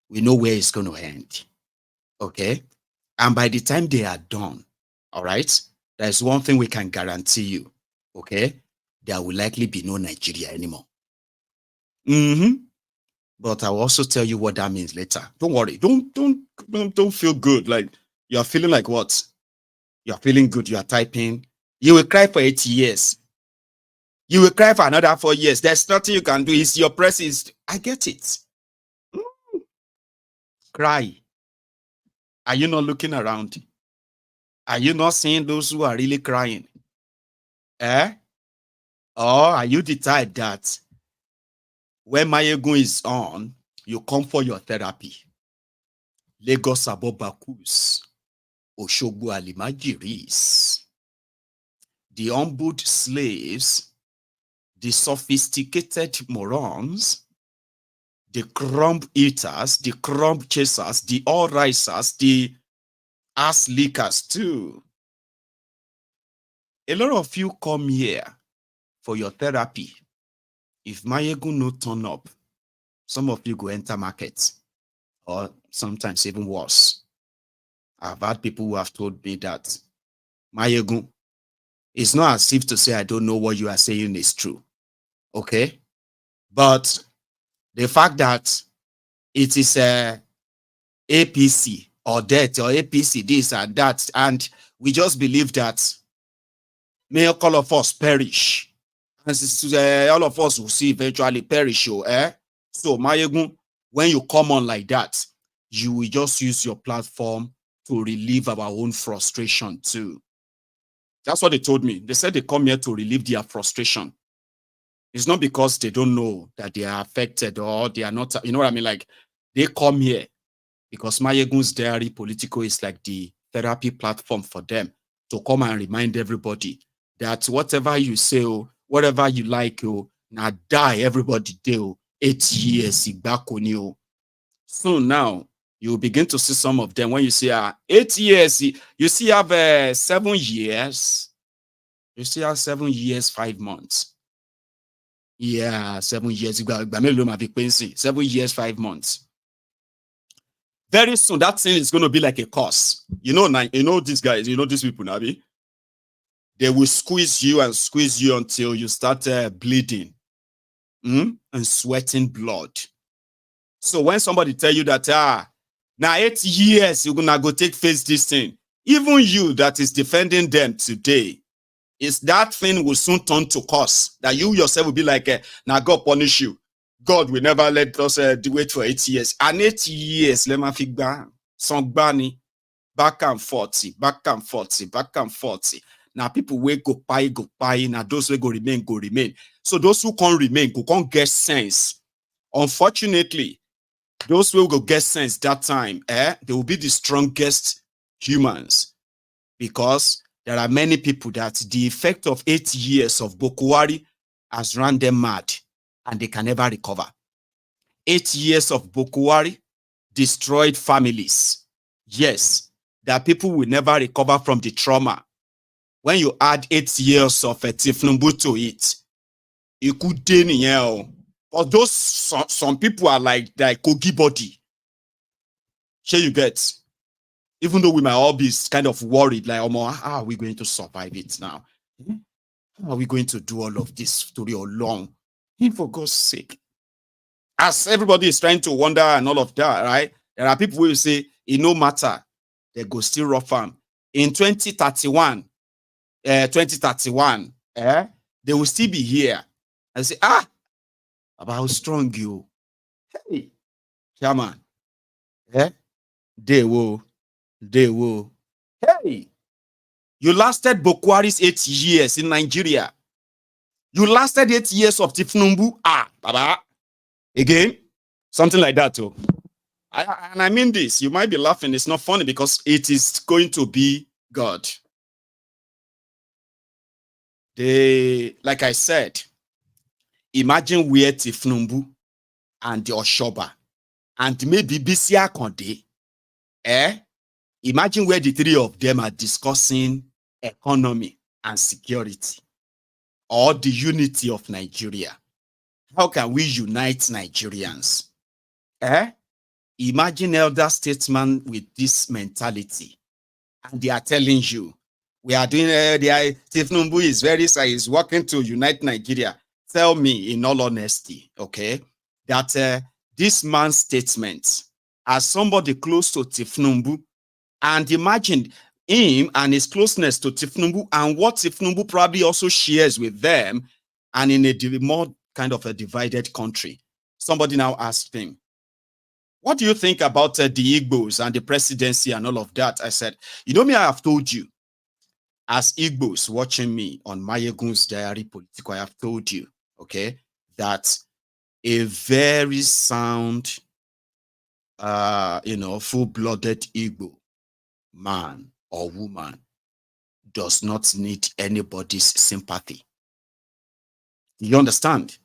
We know where it's going to end. Okay? And by the time they are done, all right, there's one thing we can guarantee you. Okay? There will likely be no Nigeria anymore. But I will also tell you what that means later. Don't worry. Don't feel good. Like you are feeling like what? You are feeling good. You are typing. You will cry for 8 years. You will cry for another 4 years. There's nothing you can do. It's your press is. I get it. Cry. Are you not looking around? Are you not seeing those who are really crying? Or are you the type that when Maiyegun is on, you come for your therapy? Lagos Abobakus, Oshogbo Alimajiris, the humbled slaves, the sophisticated morons, the crumb eaters, the crumb chasers, the all-risers, the ass lickers too. A lot of you come here for your therapy. If Maiyegun no turn up, some of you go enter market, or sometimes even worse. I've had people who have told me that Maiyegun, it's not as if to say I don't know what you are saying is true. Okay? But the fact that it is APC or that or APC this and that, and we just believe that may all of us perish. And all of us will see eventually perish. So Maiyegun, when you come on like that, you will just use your platform to relieve our own frustration too. That's what they told me. They said they come here to relieve their frustration. It's not because they don't know that they are affected or they are not, you know what I mean? Like, they come here because MaiyegunsDiary Politico is like the therapy platform for them to come and remind everybody that whatever you say, whatever you like, now die everybody do 8 years. Soon now, you begin to see some of them when you say 8 years, you see have 7 years. You see have 7 years, 5 months. Yeah, 7 years. 7 years, 5 months. Very soon, that thing is going to be like a curse. You know these guys, you know these people, Nabi. They will squeeze you until you start bleeding and sweating blood. So when somebody tell you that, now 8 years, you're going to go take face this thing. Even you that is defending them today, is that thing will soon turn to curse. That you yourself will be like, now God punish you. God will never let us wait for 8 years. And 8 years, let me figure, songbani, back and 40, back and 40, back and 40. Now people will go pay. Now those will go remain. So those who can't remain, who can't get sense. Unfortunately, those who will go get sense that time, they will be the strongest humans. Because there are many people that the effect of 8 years of Bokuwari has run them mad and they can never recover. 8 years of Bokuwari destroyed families. Yes, there are people who will never recover from the trauma. When you add 8 years of Tifnumbu to it, you could but those some people are like Kogi body. Here you get. Even though we might all be kind of worried, like, how are we going to survive it now? How are we going to do all of this story along? For God's sake. As everybody is trying to wonder and all of that, right? There are people who will say, it no matter, they go still rough farm. In 2031, they will still be here. And say, about how strong you. Hey, chairman. They will. Hey, you lasted Bokwari's 8 years in Nigeria. You lasted 8 years of Tifnumbu. Baba. Again, something like that too. And I mean this. You might be laughing. It's not funny because it is going to be God. Like I said, imagine where Tifnumbu and the Oshoba and maybe Bisia Konde, imagine where the three of them are discussing economy and security or the unity of Nigeria. How can we unite Nigerians? Imagine elder statesmen with this mentality, and they are telling you, we are doing, Tifnumbu is is working to unite Nigeria. Tell me in all honesty, okay, that this man's statement, as somebody close to Tifnumbu, and imagine him and his closeness to Tifnumbu and what Tifnumbu probably also shares with them, and in a more kind of a divided country. Somebody now asked him, what do you think about the Igbos and the presidency and all of that? I said, you know me, I have told you, as Igbos watching me on MaiyegunsDiary Politico, I have told you, okay, that a very sound, full-blooded Igbo man or woman does not need anybody's sympathy. You understand?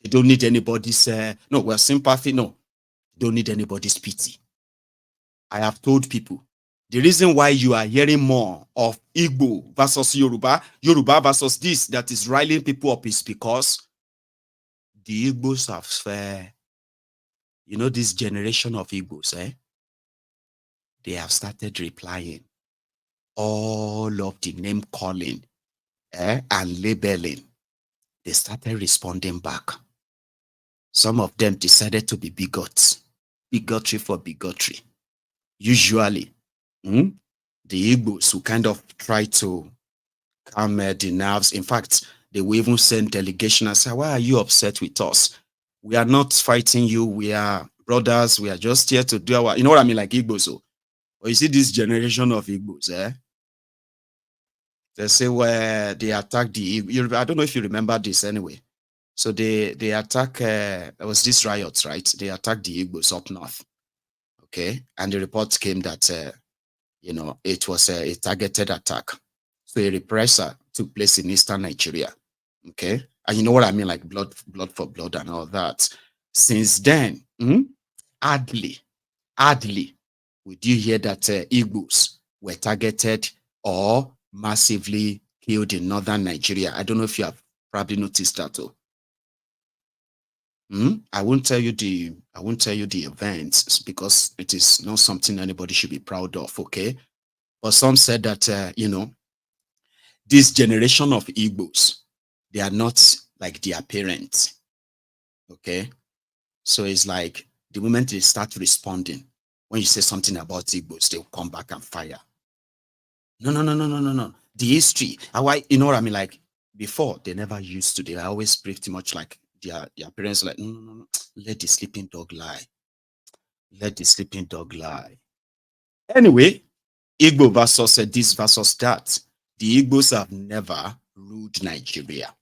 They don't need anybody's sympathy. No, don't need anybody's pity. I have told people the reason why you are hearing more of Igbo versus Yoruba versus this that is riling people up is because the Igbos have, this generation of Igbos, they have started replying all of the name calling and labeling. They started responding back. Some of them decided to be bigots. Bigotry for bigotry. Usually, the Igbos who kind of try to calm the nerves. In fact, they will even send delegation and say, why are you upset with us? We are not fighting you. We are brothers. We are just here to do our, you know what I mean, like Igbos. So, or you see this generation of Igbos, they say, well, they attacked the Igbo. I don't know if you remember this anyway. So they attack, there was this riots, right? They attacked the Igbos up north. Okay. And the report came that, it was a targeted attack. So a reprisal took place in eastern Nigeria. Okay. And you know what I mean? Like blood for blood and all that. Since then, hardly would you hear that Igbos were targeted or massively killed in northern Nigeria. I don't know if you have probably noticed that too. I won't tell you the events because it is not something anybody should be proud of, okay? But some said that this generation of Igbos, they are not like their parents. Okay? So it's like the moment they start responding, when you say something about Igbos, they'll come back and fire. No. The history. You know what I mean? Like before, they never used to. They are always pretty much like their parents like, no. Let the sleeping dog lie. Let the sleeping dog lie. Anyway, Igbo versus this versus that. The Igbos have never ruled Nigeria.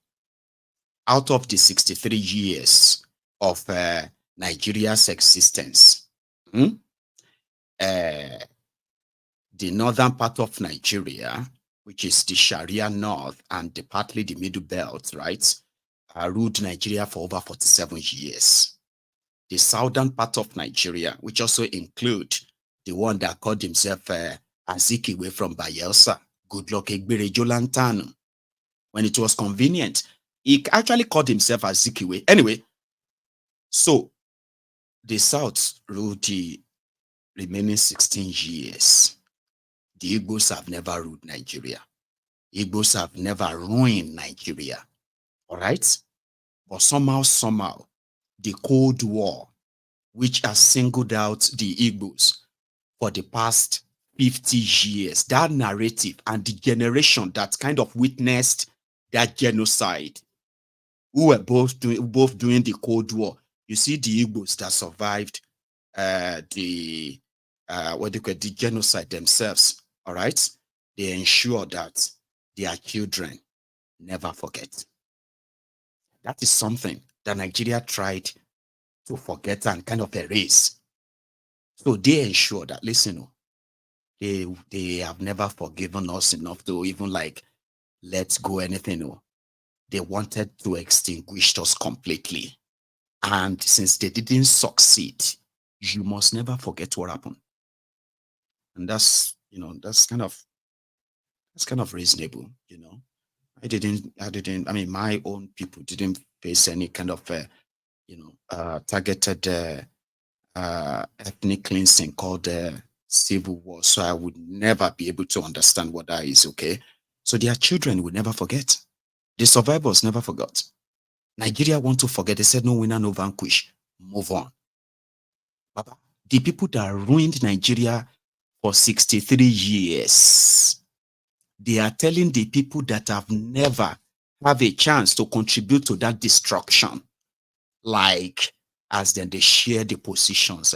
Out of the 63 years of Nigeria's existence, the northern part of Nigeria, which is the Sharia North and partly the Middle Belt, right, ruled Nigeria for over 47 years. The southern part of Nigeria, which also include the one that called himself Azikiwe from Bayelsa, Goodluck Egbere Jolantano, when it was convenient, he actually called himself Azikiwe. Anyway, so the South ruled the remaining 16 years. The Igbos have never ruled Nigeria. Igbos have never ruined Nigeria. All right? But somehow, the Cold War, which has singled out the Igbos for the past 50 years. That narrative and the generation that kind of witnessed that genocide, who were both doing the Cold War. You see the Igbos that survived the genocide themselves. All right, they ensure that their children never forget. That is something that Nigeria tried to forget and kind of erase. So they ensure that, listen, they have never forgiven us enough to even like let go anything. They wanted to extinguish us completely. And since they didn't succeed, you must never forget what happened. And that's, that's kind of reasonable, I mean, my own people didn't face any kind of, targeted ethnic cleansing called civil war. So I would never be able to understand what that is, okay? So their children will never forget. The survivors never forgot. Nigeria want to forget. They said, no winner, no vanquish. Move on. Baba, the people that ruined Nigeria for 63 years, they are telling the people that have never have a chance to contribute to that destruction, like as then they share the positions,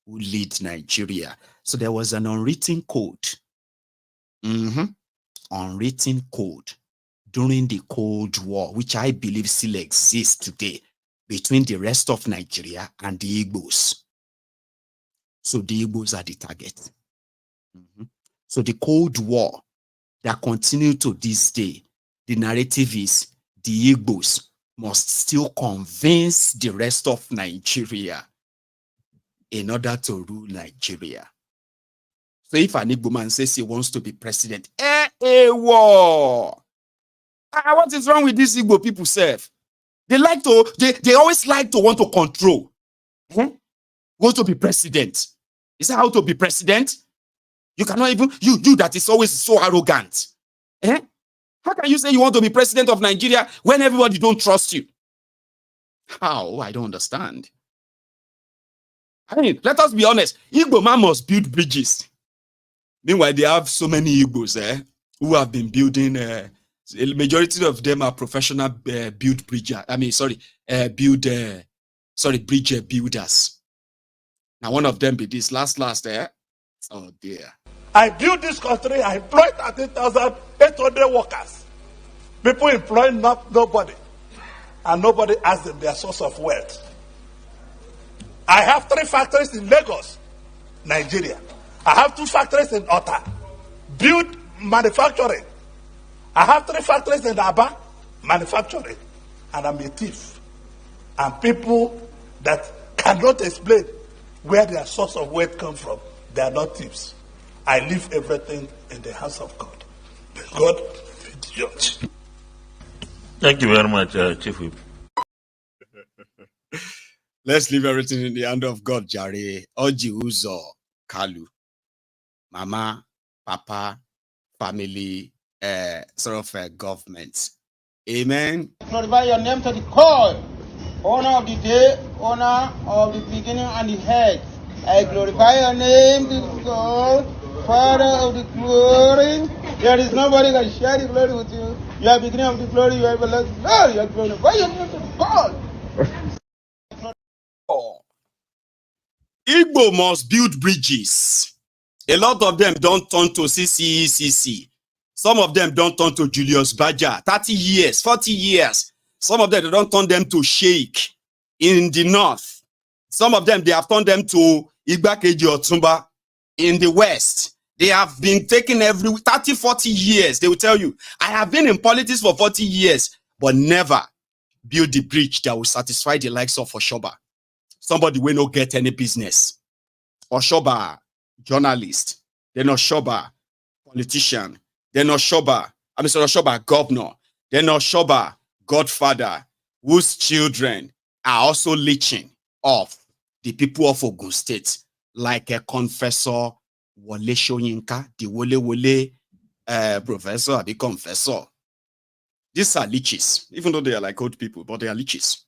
who lead Nigeria. So there was an unwritten code, unwritten code during the Cold War, which I believe still exists today between the rest of Nigeria and the Igbos. So the Igbos are the target. So the Cold War that continued to this day, the narrative is the Igbos must still convince the rest of Nigeria in order to rule Nigeria. So if an Igbo man says he wants to be president, war. What is wrong with these Igbo people, self? They always like to want to control. Want to be president. Is that how to be president? You cannot even, you that is always so arrogant. How can you say you want to be president of Nigeria when everybody don't trust you? How? I don't understand. I mean, let us be honest. Igbo man must build bridges. Meanwhile, they have so many Igbos who have been building. The majority of them are professional bridge builders. Now, one of them be this last. Oh dear. I built this country. I employed 13,800 workers. People employ nobody, and nobody asks them their source of wealth. I have 3 factories in Lagos, Nigeria. I have 2 factories in Ota, build manufacturing. I have 3 factories in Aba, manufacturing, and I'm a thief. And people that cannot explain where their source of wealth comes from, they are not thieves. I leave everything in the hands of God. May God be the judge. Thank you very much, Chief Whip. Let's leave everything in the hand of God, Jare. Oji Uzo Kalu. Mama, Papa, family, government. Amen. Glorify your name to the core. Owner of the day, owner of the beginning and the head. I glorify your name to the God, Father of the glory. There is nobody can share the glory with you. You are beginning of the glory, you are everlasting. No, you are glorify your name to the God. Igbo must build bridges. A lot of them don't turn to CCECC. Some of them don't turn to Julius Baja. 30 years, 40 years. Some of them, they don't turn them to Sheikh in the north. Some of them, they have turned them to Igbakeji Otumba in the west. They have been taken every 30, 40 years. They will tell you, I have been in politics for 40 years, but never build the bridge that will satisfy the likes of Oshoba. Somebody will not get any business. Oshoba, journalist. Then Oshoba, politician. Then Oshoba, Oshoba, governor. Then Oshoba, godfather, whose children are also leeching off the people of Ogun State, like a confessor, Wole Soyinka, the Wole professor, the confessor. These are leeches, even though they are like old people, but they are leeches.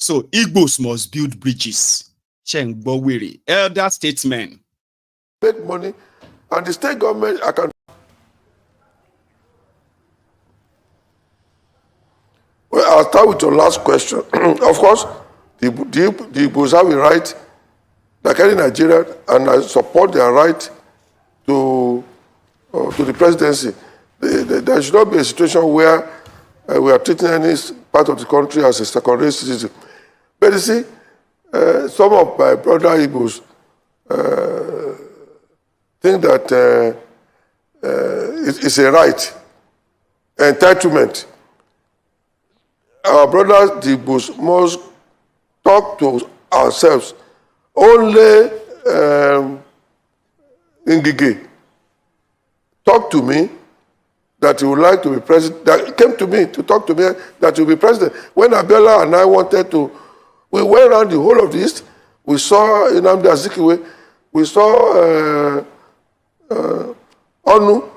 So Igbos must build bridges. Elder statesmen. Make money, and the state government, I can. Well, I'll start with your last question. Of course, the Igbos have a right, like any Nigerian, and I support their right to the presidency. There should not be a situation where we are treating any part of the country as a secondary citizen. But you see, some of my brother Igbos think that it's a right, entitlement. Our brothers, the Igbos, must talk to ourselves only in Gigi. Talk to me that you would like to be president, that came to me to talk to me that you will be president. When Abiola and I wanted to, we went around the whole of the East. We saw Nnamdi Azikiwe, we saw Onu,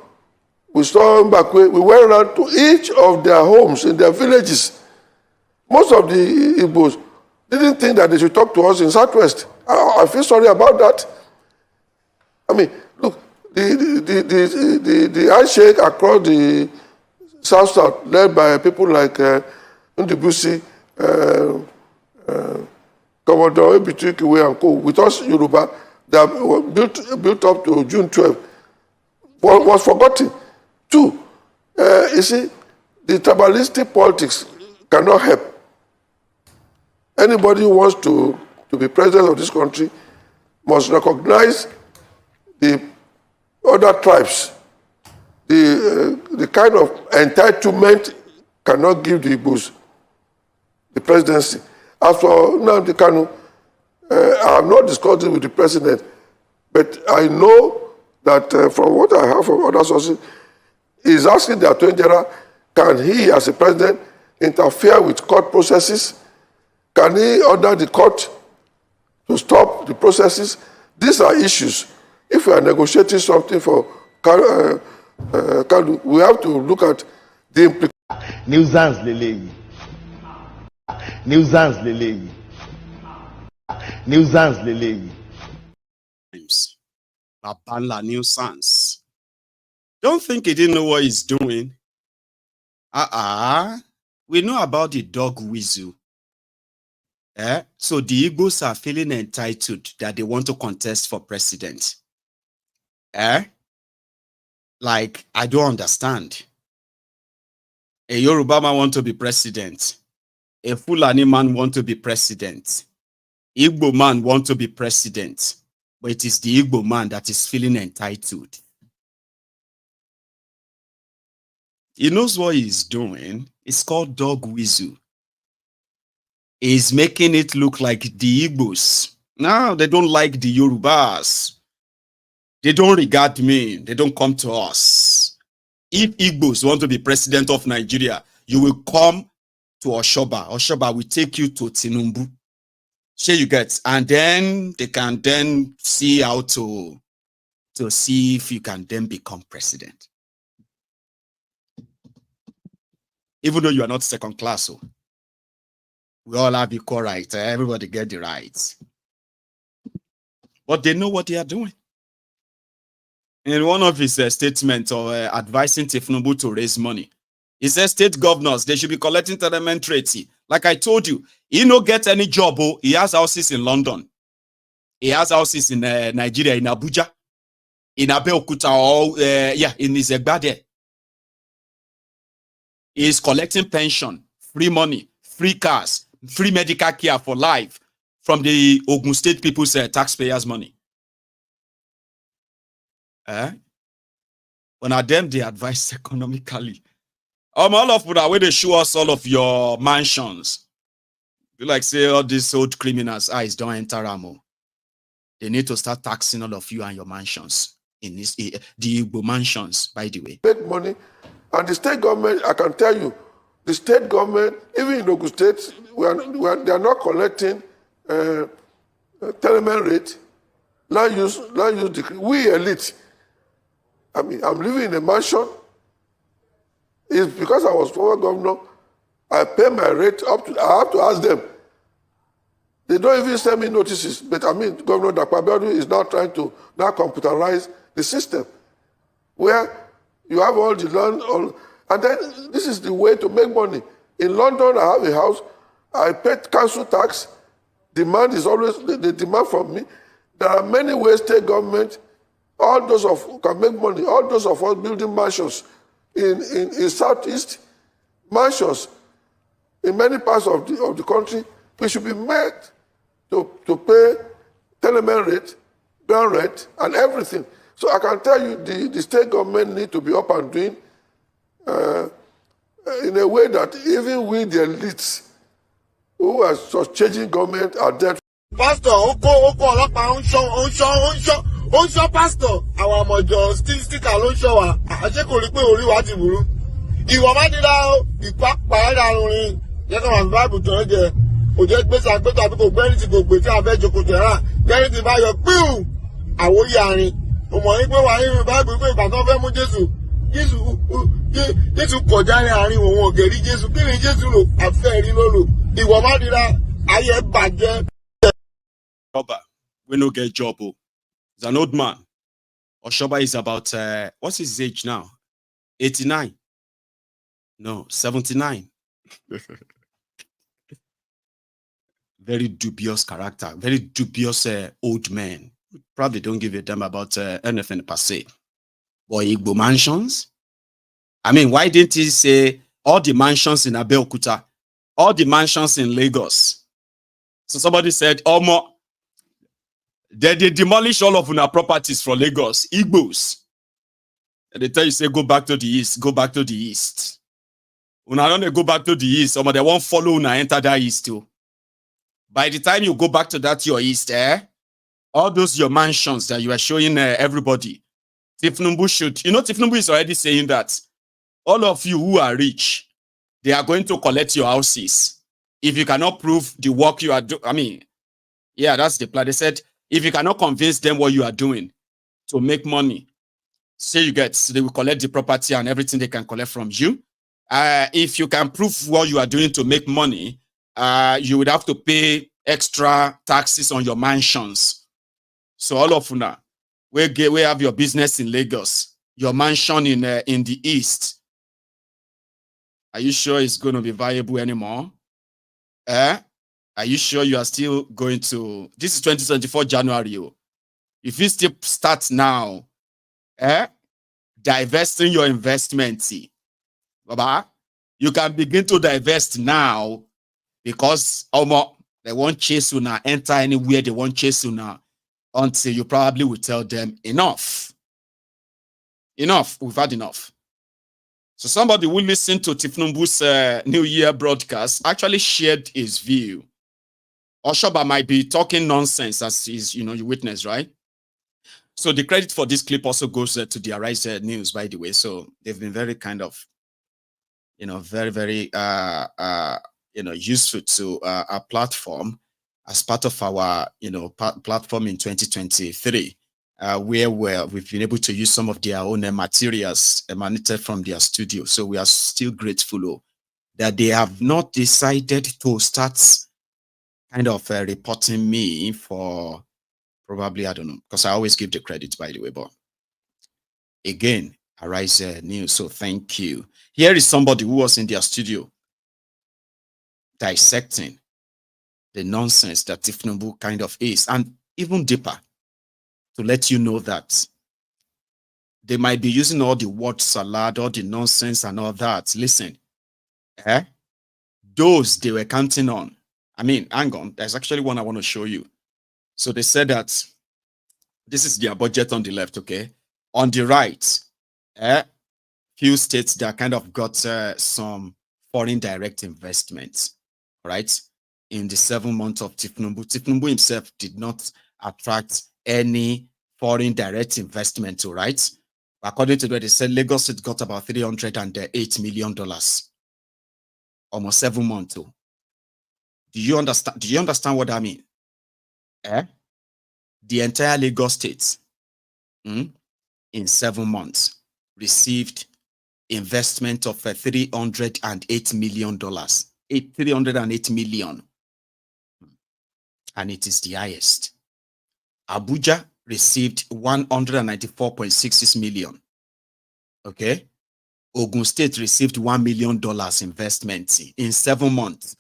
we saw Mbakwe. We went around to each of their homes in their villages. Most of the Igbos didn't think that they should talk to us in Southwest. I feel sorry about that. I mean, look, the handshake across the South, led by people like Ndibusi, Commodore Ebitikiwe and Co. With us, Yoruba, that built up to June 12, was forgotten. Two, you see, the tribalistic politics cannot help. Anybody who wants to be president of this country must recognize the other tribes. The kind of entitlement cannot give the Igbos the presidency. As for Nnamdi Kanu, I have not discussed it with the president, but I know that from what I have from other sources, he's asking the Attorney General, can he, as a president, interfere with court processes? Can he order the court to stop the processes? These are issues. If we are negotiating something for Kanu, we have to look at the implications. Nuisance leleyi. Nuisance leleyi. Nuisance leleyi. Babala nuisance. Don't think he didn't know what he's doing. We know about the dog whistle. So the Igbos are feeling entitled that they want to contest for president. Like, I don't understand. A Yoruba man want to be president. A Fulani man want to be president. Igbo man want to be president. But it is the Igbo man that is feeling entitled. He knows what he's doing. It's called dog whistle. He's making it look like the Igbos. No, they don't like the Yorubas. They don't regard me. They don't come to us. If Igbos want to be president of Nigeria, you will come to Oshoba. Oshoba will take you to Tinumbu. Sure you get. And then they can then see how to see if you can then become president. Even though you are not second class. So we all have equal rights. Everybody get the rights. But they know what they are doing. In one of his statements of advising Tifnubu to raise money, he says state governors, they should be collecting tenement rates. Like I told you, he no get any job. He has houses in London. He has houses in Nigeria, in Abuja, in Abeokuta, or in Izegbade. He is collecting pension, free money, free cars, free medical care for life from the Ogun State people's taxpayers' money. When at them they advise economically. All of that where they show us all of your mansions. You like say all these old criminals' eyes don't enter Ramo. They need to start taxing all of you and your mansions. In this the Igbo mansions, by the way. Make money. And the state government, I can tell you, the state government, even in Ogun State, they are not collecting tenement rate, land use decree. We elite. I mean, I'm living in a mansion. It's because I was former governor. I pay my rate up to, I have to ask them, They don't even send me notices. But I mean, Governor Dakwabiadu is now trying to now computerize the system, where you have all the land, and then this is the way to make money. In London, I have a house. I pay council tax. Demand is always the demand from me. There are many ways state government, all those of can make money. All those of us building mansions in Southeast, mansions in many parts of the country, we should be made to pay tenement rate, ground rate, and everything. So I can tell you the state government need to be up and doing in a way that even we, the elites, who are just changing government, are dead. Pastor, oko ọlọ́pàá ń ṣọ́ pastor. Àwọn àmọ̀jọ sticker ló ń ṣọ́ wa. Àṣé kò rí pé orí wa ti burú. Ìwọ má dídá o, ìpápá ẹ̀dá orin. Jẹ́ kí wọ́n bá ibùtàn jẹ. Kò jẹ́ gbèsè àgbẹ̀tọ̀ àbí kò gbẹ́rì tí kò gbé tí a fẹ́ jókòó tẹ̀ra. Gbẹ́rì tí bá yọ píù. Àwòyí àárín. Mo mọ̀ ní pé wà nínú báìbù pé ìgbà tó fẹ́ mú Jésù kọjá ní àárín òun ògèrí Jésù. Kí ni Jésù lò? Àfẹ́ rí ló lò. Ìwọ má dídá ayé bàjẹ́. Oshoba, we no get job. Oh. He's an old man. Oshoba is about, what's his age now? 89? No, 79. Very dubious character. Very dubious old man. Probably don't give a damn about anything per se. But Igbo mansions? I mean, why didn't he say all the mansions in Abeokuta? All the mansions in Lagos? So somebody said, Omo, they demolish all of our properties from Lagos, Igbos. And they tell you, say, go back to the east, go back to the east. When I don't go back to the east, they won't follow and enter that east too. By the time you go back to that your east, all those your mansions that you are showing everybody, Tifnumbu should, Tifnumbu is already saying that all of you who are rich, they are going to collect your houses. If you cannot prove the work you are doing, yeah, that's the plan. They said, if you cannot convince them what you are doing to make money, say you get, so they will collect the property and everything they can collect from you. If you can prove what you are doing to make money, you would have to pay extra taxes on your mansions. So all of you now, we have your business in Lagos, your mansion in the east. Are you sure it's going to be viable anymore? Are you sure you are still going to... This is 2024 January. If you still start now, divesting your investment, Baba, you can begin to divest now because they won't chase you now, enter anywhere they won't chase you now until you probably will tell them enough. Enough, we've had enough. So somebody who listened to Tifnumbu's New Year broadcast actually shared his view. Oshoba might be talking nonsense as is, you witness, right? So the credit for this clip also goes to the Arise News, by the way. So they've been very kind of, very, very, useful to our platform as part of our, platform in 2023, where we've been able to use some of their own materials emanated from their studio. So we are still grateful that they have not decided to start kind of reporting me for probably, I don't know, because I always give the credit, by the way, but again, Arise News, so thank you. Here is somebody who was in their studio dissecting the nonsense that Tifnumbu kind of is, and even deeper, to let you know that they might be using all the word salad, all the nonsense and all that. Listen, those they were counting on. I mean, hang on, there's actually one I want to show you. So they said that this is their budget on the left, okay? On the right, few states that kind of got some foreign direct investments, right? In the 7 months of Tifnumbu. Tifnumbu himself did not attract any foreign direct investment, right? According to what they said, Lagos State got about $308 million. Almost 7 months. Do you understand? Do you understand what I mean? The entire Lagos State in 7 months received investment of $308 million. $308 million. and it is the highest. Abuja received 194.66 million. Okay. Ogun State received $1 million investment in 7 months.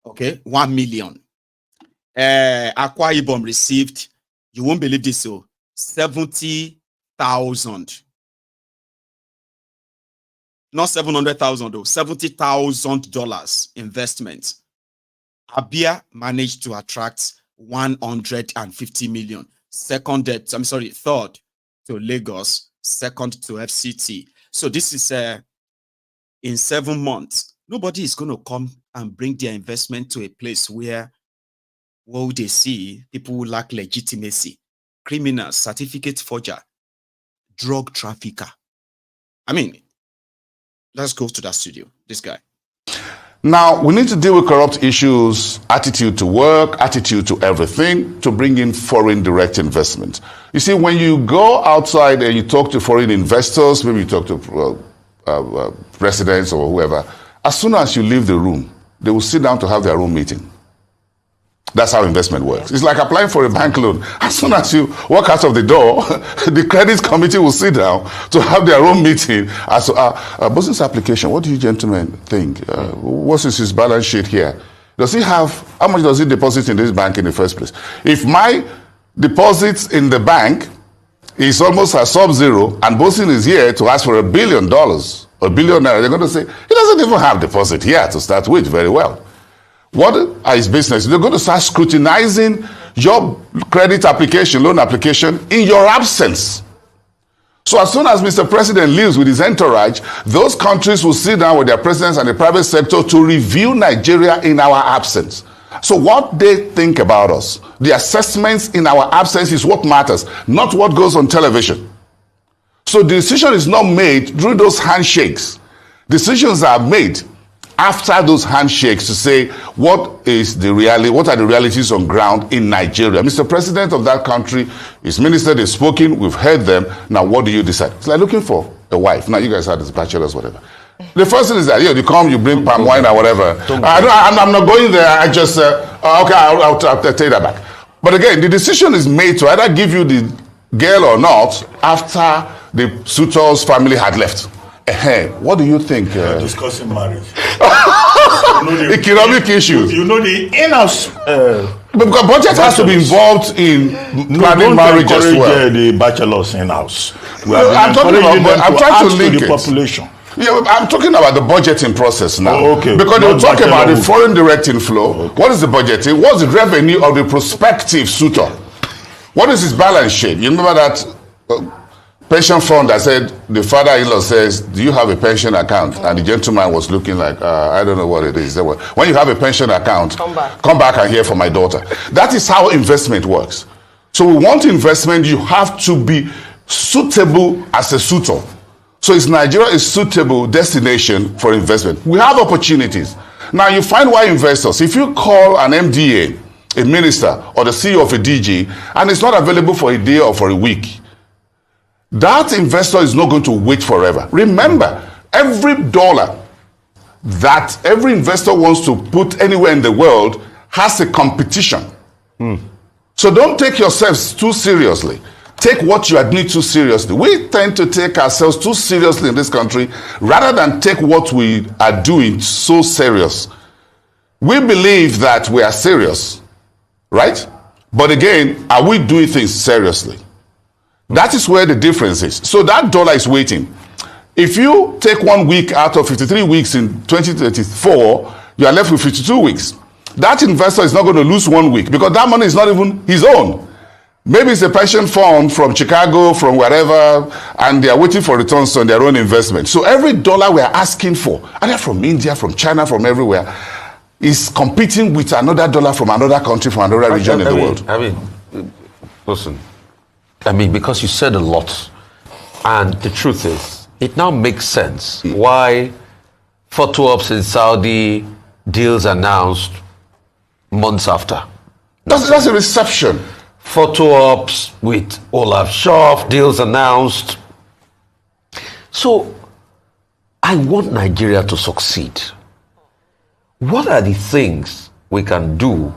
Okay, 1 million. Akwa Ibom received, you won't believe this, so 70,000. Not 700,000 though, $70,000 investment. Abia managed to attract 150 million. Third to Lagos, second to FCT. So this is in 7 months. Nobody is going to come and bring their investment to a place where what would they see? People who lack legitimacy, criminals, certificate forger, drug trafficker. I mean, let's go to that studio. This guy. Now, we need to deal with corrupt issues, attitude to work, attitude to everything, to bring in foreign direct investment. You see, when you go outside and you talk to foreign investors, maybe you talk to presidents or whoever, as soon as you leave the room, they will sit down to have their own meeting. That's how investment works. It's like applying for a bank loan. As soon as you walk out of the door, the credit committee will sit down to have their own meeting. As Bosun's application, what do you gentlemen think? What is his balance sheet here? Does he have, how much does he deposit in this bank in the first place? If my deposits in the bank is almost a sub-zero and Bosun is here to ask for $1 billion, a billionaire, they're going to say, he doesn't even have deposit here to start with very well. What is business? They're going to start scrutinizing your credit application, loan application in your absence. So as soon as Mr. President leaves with his entourage, those countries will sit down with their presidents and the private sector to review Nigeria in our absence. So what they think about us, the assessments in our absence is what matters, not what goes on television. So the decision is not made through those handshakes. Decisions are made after those handshakes to say what is the reality, what are the realities on ground in Nigeria. Mr. President of that country, his minister, they've spoken, we've heard them. Now what do you decide? It's like looking for a wife. Now you guys had this bachelors, whatever. The first thing is that you come, you bring palm wine or whatever. I'm not going there. I just okay, I'll take that back. But again, the decision is made to either give you the girl or not after the suitor's family had left. What do you think? Discussing marriage. Economic issues. You know the in-house. Because budget has to be involved in planning marriage as well. The bachelors in-house. I'm talking about. I'm trying to link the population. Yeah, I'm talking about the budgeting process now. Oh, okay. Because they'll talk about the foreign direct inflow. Okay. What is the budgeting? What's the revenue of the prospective suitor? What is his balance sheet? You remember that pension fund? I said the father-in-law says, "Do you have a pension account?" And the gentleman was looking like, "I don't know what it is." When you have a pension account, come back and hear from my daughter. That is how investment works. So we want investment. You have to be suitable as a suitor. So is Nigeria a suitable destination for investment? We have opportunities. Now you find why investors, if you call an MDA, a minister, or the CEO of a DG, and it's not available for a day or for a week, that investor is not going to wait forever. Remember, every dollar that every investor wants to put anywhere in the world has a competition. So don't take yourselves too seriously. Take what you admit too seriously. We tend to take ourselves too seriously in this country rather than take what we are doing so serious. We believe that we are serious, right? But again, are we doing things seriously? That is where the difference is. So that dollar is waiting. If you take 1 week out of 53 weeks in 2024, you are left with 52 weeks. That investor is not going to lose 1 week because that money is not even his own. Maybe it's a pension fund from Chicago, from wherever, and they are waiting for returns on their own investment. So every dollar we are asking for, either from India, from China, from everywhere, is competing with another dollar from another country, from another region in the world. Listen, because you said a lot, and the truth is, it now makes sense why photo ops in Saudi, deals announced months after. That's a reception. Photo ops with Olaf Scholz, deals announced. So, I want Nigeria to succeed. What are the things we can do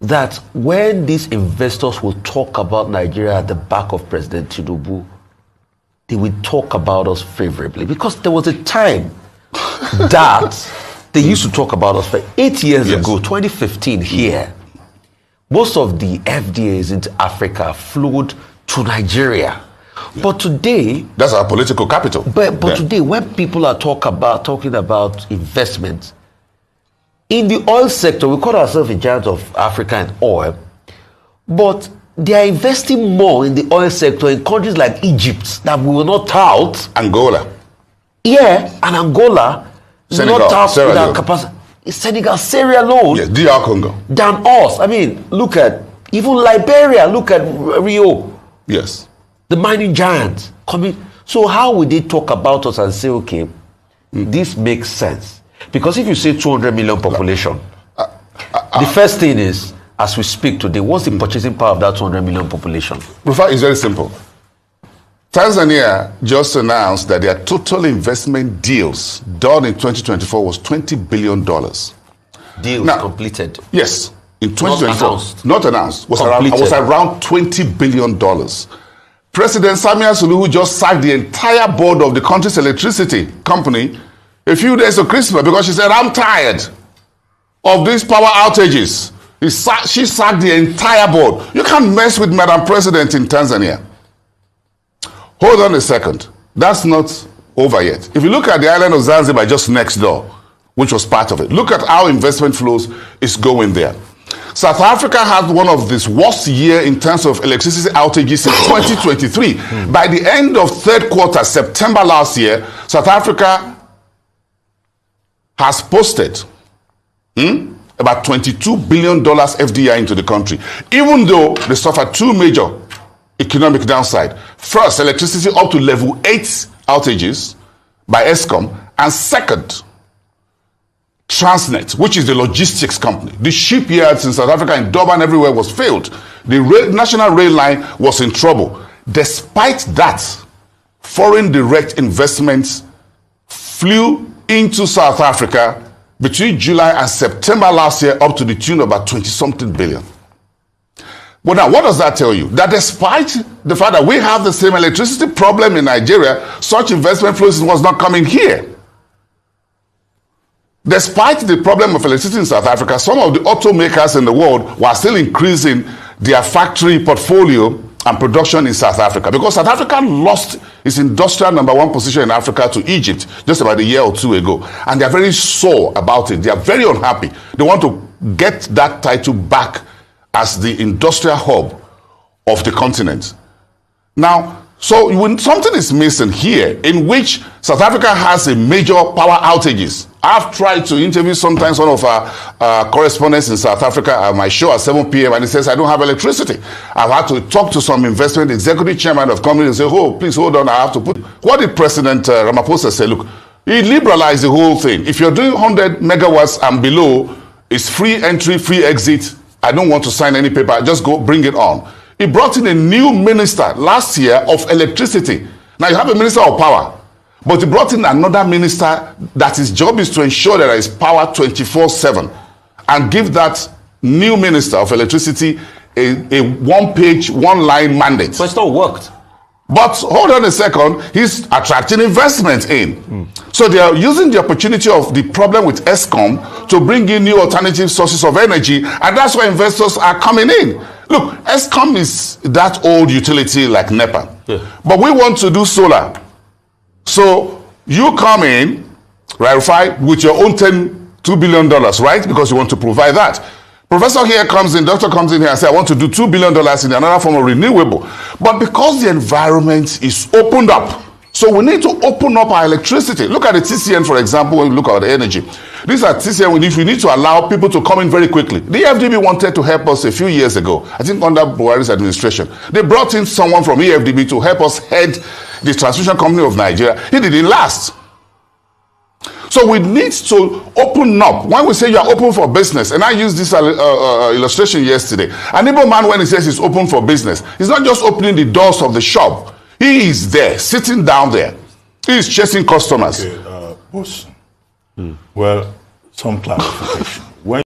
that when these investors will talk about Nigeria at the back of President Tinubu, they will talk about us favorably? Because there was a time that they used to talk about us for 8 years ago, 2015 here. Most of the FDAs into Africa flowed to Nigeria. But today, that's our political capital. But today, when people are talking about investment in the oil sector, we call ourselves in charge of Africa and oil, but they are investing more in the oil sector in countries like Egypt that we will not tout. Angola. Yeah, and Angola. Senegal, not tout Sierra with our Leone. capacity. Senegal, Sierra Leone. Yes, DR Congo. Than us. I mean, look at even Liberia. Look at Rio. Yes. The mining giants coming. So how would they talk about us and say, okay, this makes sense? Because if you say 200 million population, the first thing is, as we speak today, what's the purchasing power of that 200 million population? It's very simple. Tanzania just announced that their total investment deals done in 2024 was $20 billion. Deals completed? Yes. In 2024. Not announced. Was around $20 billion. President Samia Suluhu just sacked the entire board of the country's electricity company a few days to Christmas because she said, I'm tired of these power outages. She sacked the entire board. You can't mess with Madam President in Tanzania. Hold on a second. That's not over yet. If you look at the island of Zanzibar just next door, which was part of it, look at how investment flows is going there. South Africa had one of this worst year in terms of electricity outages in 2023. By the end of third quarter, September last year, South Africa has posted about $22 billion FDI into the country, even though they suffered two major economic downside. First, electricity up to level 8 outages by Eskom, and second, Transnet, which is the logistics company. The shipyards in South Africa and Durban everywhere was failed. The national rail line was in trouble. Despite that, foreign direct investments flew into South Africa between July and September last year up to the tune of about 20-something billion. Well, now, what does that tell you? That despite the fact that we have the same electricity problem in Nigeria, such investment flows was not coming here. Despite the problem of electricity in South Africa, some of the automakers in the world were still increasing their factory portfolio and production in South Africa, because South Africa lost its industrial #1 position in Africa to Egypt just about a year or two ago. And they are very sore about it. They are very unhappy. They want to get that title back as the industrial hub of the continent. Now, so when something is missing here, in which South Africa has a major power outages. I've tried to interview sometimes one of our correspondents in South Africa at my show at 7 p.m. and he says, I don't have electricity. I've had to talk to some investment executive chairman of companies and say, oh, please hold on, I have to put. What did President Ramaphosa say? Look, he liberalized the whole thing. If you're doing 100 megawatts and below, it's free entry, free exit. I don't want to sign any paper. Just go bring it on. He brought in a new minister last year of electricity. Now you have a minister of power, but he brought in another minister that his job is to ensure that there is power 24/7 and give that new minister of electricity a one-page, one-line mandate. But it's not worked. But hold on a second, he's attracting investment in. So they are using the opportunity of the problem with Eskom to bring in new alternative sources of energy, and that's why investors are coming in. Look, Eskom is that old utility like NEPA. Yeah. But we want to do solar. So you come in, right, with your own $2 billion, right? Because you want to provide that. Professor here comes in, doctor comes in here and says, I want to do $2 billion in another form of renewable. But because the environment is opened up, so we need to open up our electricity. Look at the TCN, for example, when we look at the energy. These are TCN, we need to allow people to come in very quickly. The EFDB wanted to help us a few years ago, I think under Buhari's administration. They brought in someone from EFDB to help us head the transmission company of Nigeria. He didn't last. So we need to open up. When we say you are open for business, and I used this illustration yesterday, an Igbo man, when he says he's open for business, he's not just opening the doors of the shop. He is there, sitting down there. He is chasing customers. Okay, boss. Well, some clarification. When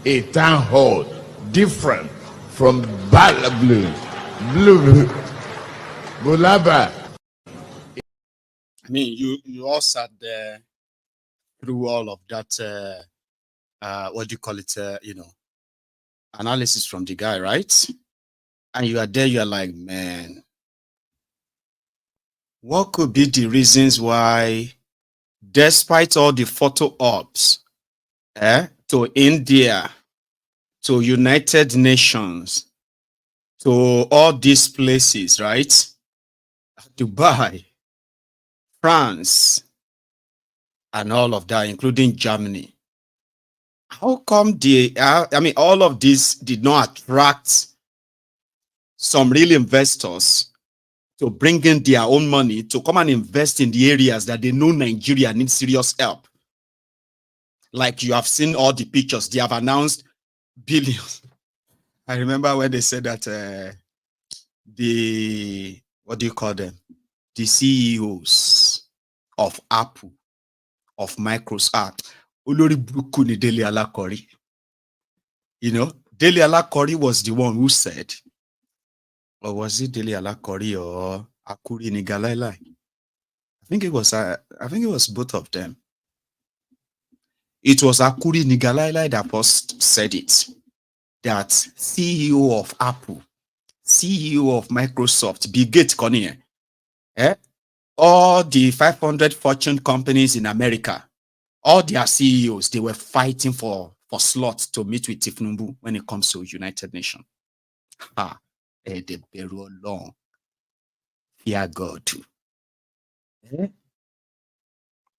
a town hall different from blue. Bulaba. I mean, you all sat there through all of that, what do you call it, analysis from the guy, right? And you are there, you are like, man, what could be the reasons why, despite all the photo ops, to India, to United Nations, to all these places, right? Dubai, France, and all of that, including Germany. How come all of this did not attract some real investors to bring in their own money to come and invest in the areas that they know Nigeria needs serious help? Like you have seen all the pictures, they have announced billions. I remember when they said that what do you call them? The CEOs of Apple, of Microsoft, Olori Buruku ni Dele Alakori. You know, Dele Alakori was the one who said, or was it Dele Alakori or Akuri Nigalaila? I think it was both of them. It was Akuri Nigalaila that first said it. That CEO of Apple, CEO of Microsoft, Bill Gates, all the 500 Fortune companies in America, all their CEOs, they were fighting for slots to meet with Tifnumbu when it comes to United Nations. They bury long. Fear God too.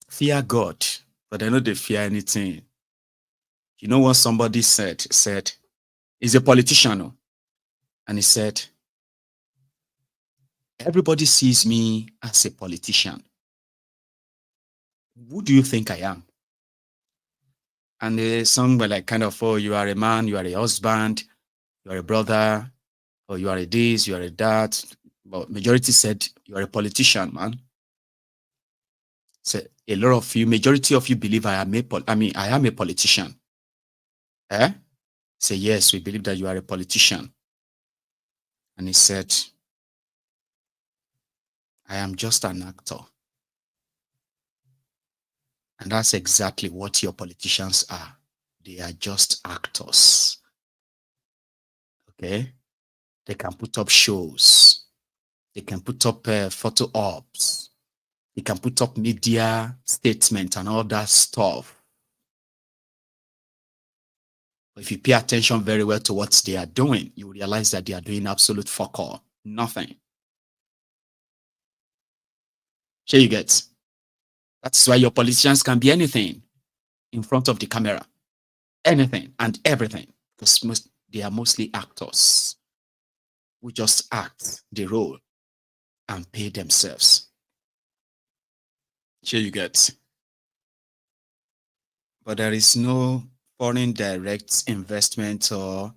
Fear God, but they know they fear anything. You know what somebody said? He's a politician, and he said, everybody sees me as a politician. Who do you think I am? And the song were like kind of, oh, you are a man, you are a husband, you are a brother, or you are a this, you are a that. But majority said, you are a politician, man. So a lot of you, majority of you believe I am a politician. Say, yes, we believe that you are a politician. And he said, I am just an actor. And that's exactly what your politicians are. They are just actors. Okay? They can put up shows. They can put up photo ops. They can put up media statements and all that stuff. If you pay attention very well to what they are doing, you realize that they are doing absolute fuck all. Nothing. Sure you get? That's why your politicians can be anything in front of the camera. Anything and everything. Because they are mostly actors who just act the role and pay themselves. Sure you get? But there is no foreign direct investment or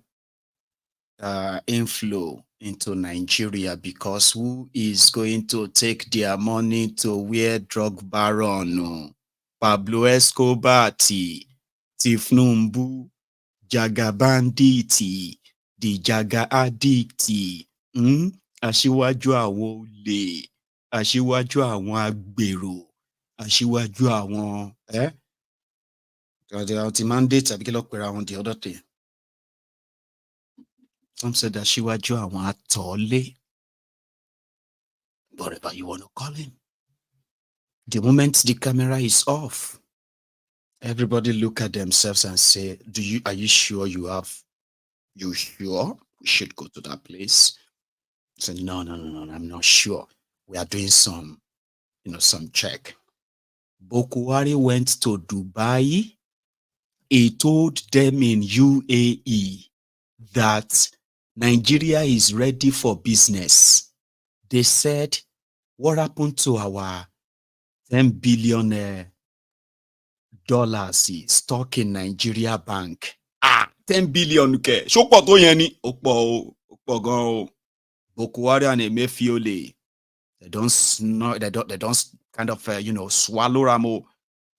inflow into Nigeria, because who is going to take their money to where drug baron Pablo Escobar, Tifnumbu, Jaga Banditi, the Jaga Addicti, Aṣíwájú àwọn olè, Aṣíwájú àwọn agbèrò, Aṣíwájú àwọn the mandate around the other day. Some said that Aṣíwájú àwọn atọ́lé, whatever you want to call him. The moment the camera is off, everybody look at themselves and say, are you sure you sure we should go to that place? Say, no, I'm not sure. We are doing some check. Bokuwari went to Dubai. He told them in UAE that Nigeria is ready for business. They said, what happened to our $10 billion stock in Nigeria Bank? 10 billion ke. Shokpo to yen ni. Okpo gan. Bokuwari and Emefiole. They don't kind of swallow ramo.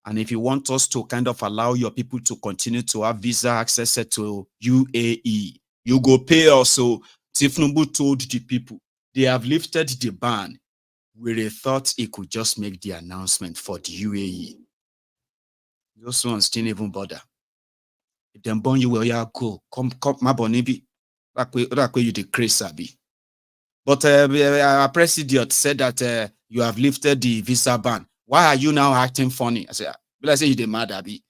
And if you want us to kind of allow your people to continue to have visa access to UAE, You go pay also. Tifnubu told the people they have lifted the ban. We thought he could just make the announcement for the UAE. Those ones didn't even bother. If them born you where you go, come, my bonibi. That way you the crazy sabi. But our president said that you have lifted the visa ban. Why are you now acting funny? I said, will I say you the mad abi?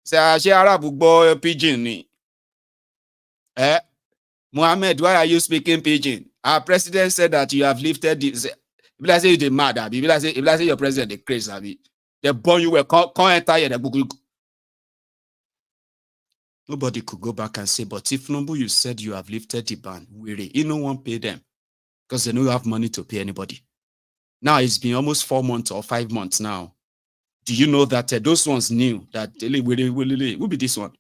Say, she Arab boy pigeon ni. Mohammed, why are you speaking pigeon? Our president said that you have lifted the. Will I say you the mad abi? Will I say your president the crazy abi? They born you were can't enter here. Nobody could go back and say, but if Numbu, you said you have lifted the ban, you no one pay them because they don't have money to pay anybody. Now it's been almost 4 months or 5 months now. Do you know that those ones knew that will be this one?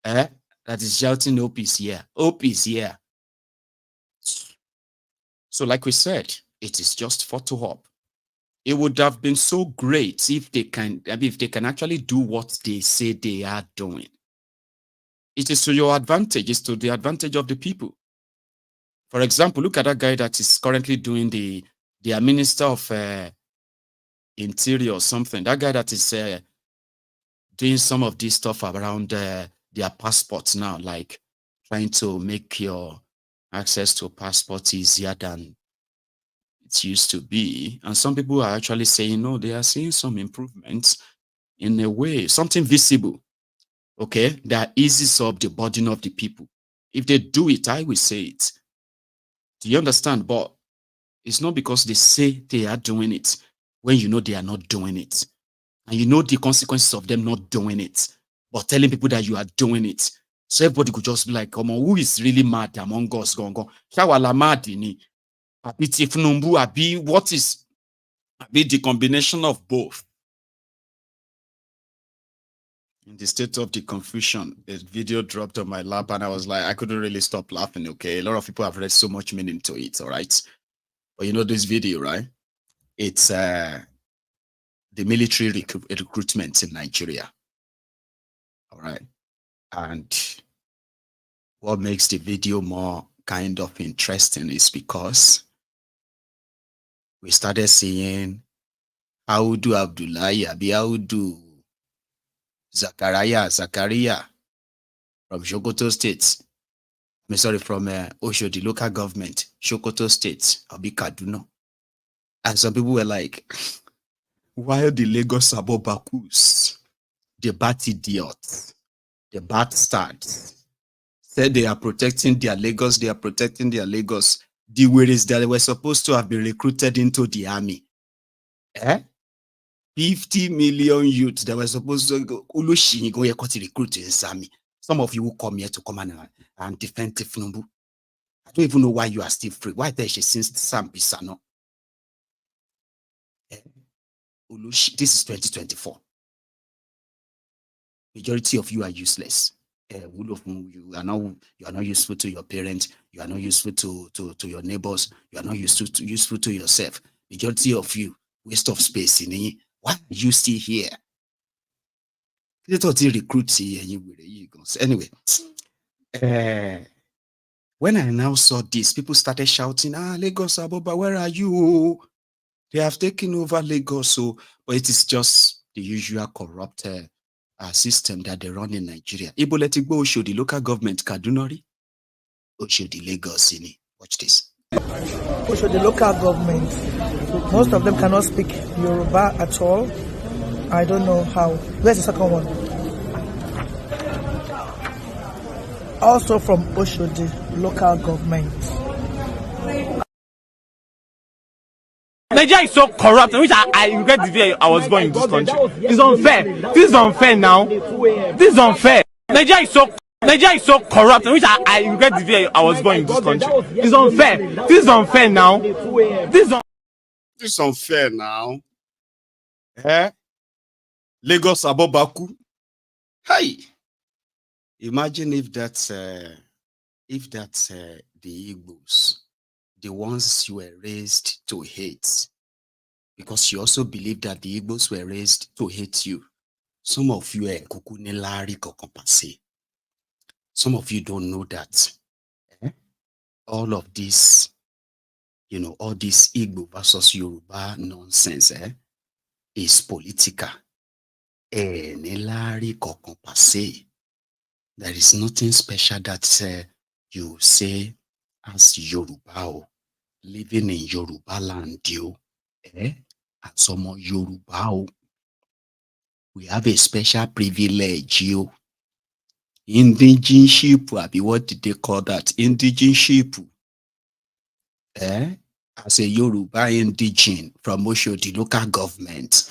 That is shouting OP is here. OP is here. So like we said, it is just photo op. It would have been so great if they can actually do what they say they are doing. It is to your advantage. It's to the advantage of the people. For example, look at that guy that is currently doing the Minister of Interior or something. That guy that is doing some of this stuff around their passports now, like trying to make your access to a passport easier than it used to be. And some people are actually saying, no, they are seeing some improvements in a way, something visible. Okay, that eases up the burden of the people. If they do it, I will say it. Do you understand? But it's not because they say they are doing it when you know they are not doing it. And you know the consequences of them not doing it, but telling people that you are doing it. So everybody could just be like, come on, who is really mad among us? What is the combination of both? In the state of the confusion, a video dropped on my lap and I was like, I couldn't really stop laughing, okay? A lot of people have read so much meaning to it, all right? But you know this video, right? It's the military recruitment in Nigeria, all right? And what makes the video more kind of interesting is because we started seeing how do Abdullahi, how do Zakaria from Sokoto State. From Osho, the local government, Sokoto State, Abi Kaduna. And some people were like, why are the Lagos Abobakus, the bad idiots, the bad starts, said they are protecting their Lagos, the ways that they were supposed to have been recruited into the army. 50 million youths that were supposed to go recruit in this army. Some of you will come here to come and defend Tifnubu. I don't even know why you are still free. Why there she since Sam Pisano? This is 2024. Majority of you are useless. You are not useful to your parents. You are not useful to your neighbors. You are not useful to yourself. Majority of you, waste of space in. Why are you still here? Anyway, when I now saw this, people started shouting, Lagos Aboba, where are you? They have taken over Lagos. But it is just the usual corrupt system that they run in Nigeria. Iboletigbo show the local government Kadunori, show the Lagos in. Watch this. Show the local government. Most of them cannot speak Yoruba at all. I don't know how. Where's the second one? Also from Oshodi, local government. Nigeria is so corrupt, which I regret the day I was born in this country. It's unfair. This is unfair now. This is unfair. Nigeria is so corrupt, which I regret the day I was born in this country. It's unfair. This is unfair now. This is unfair now. Lagos Abobaku. Hey, imagine if that's the Igbos, the ones you were raised to hate, because you also believe that the Igbos were raised to hate you. Some of you are kukunelari kokompase. Some of you don't know that. All of this, all this Igbo versus Yoruba nonsense is political. There is nothing special that you say as Yoruba, living in Yoruba land, as some Yoruba, we have a special privilege, indigenship, what did they call that? Indigenship. As a Yoruba indigene from Osho, the local government.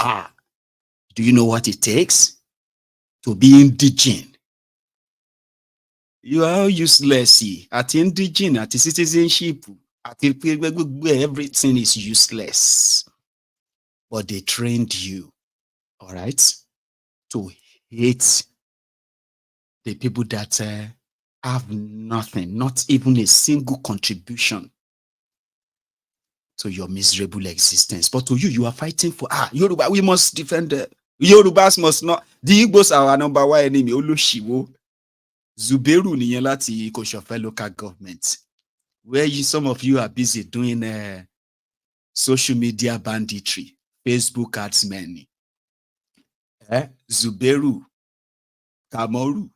Do you know what it takes to be indigene? You are useless. At indigene, at citizenship, at everything is useless. But they trained you, all right, to hate the people that have nothing, not even a single contribution to your miserable existence. But to you, you are fighting for, Yoruba, we must defend the Yorubas must not. The Igbos are our number one enemy. Oloshiwo. Zuberu niyen lati Ikoshofe local government. Where some of you are busy doing social media banditry, Facebook ads many. Zuberu, Kamoru,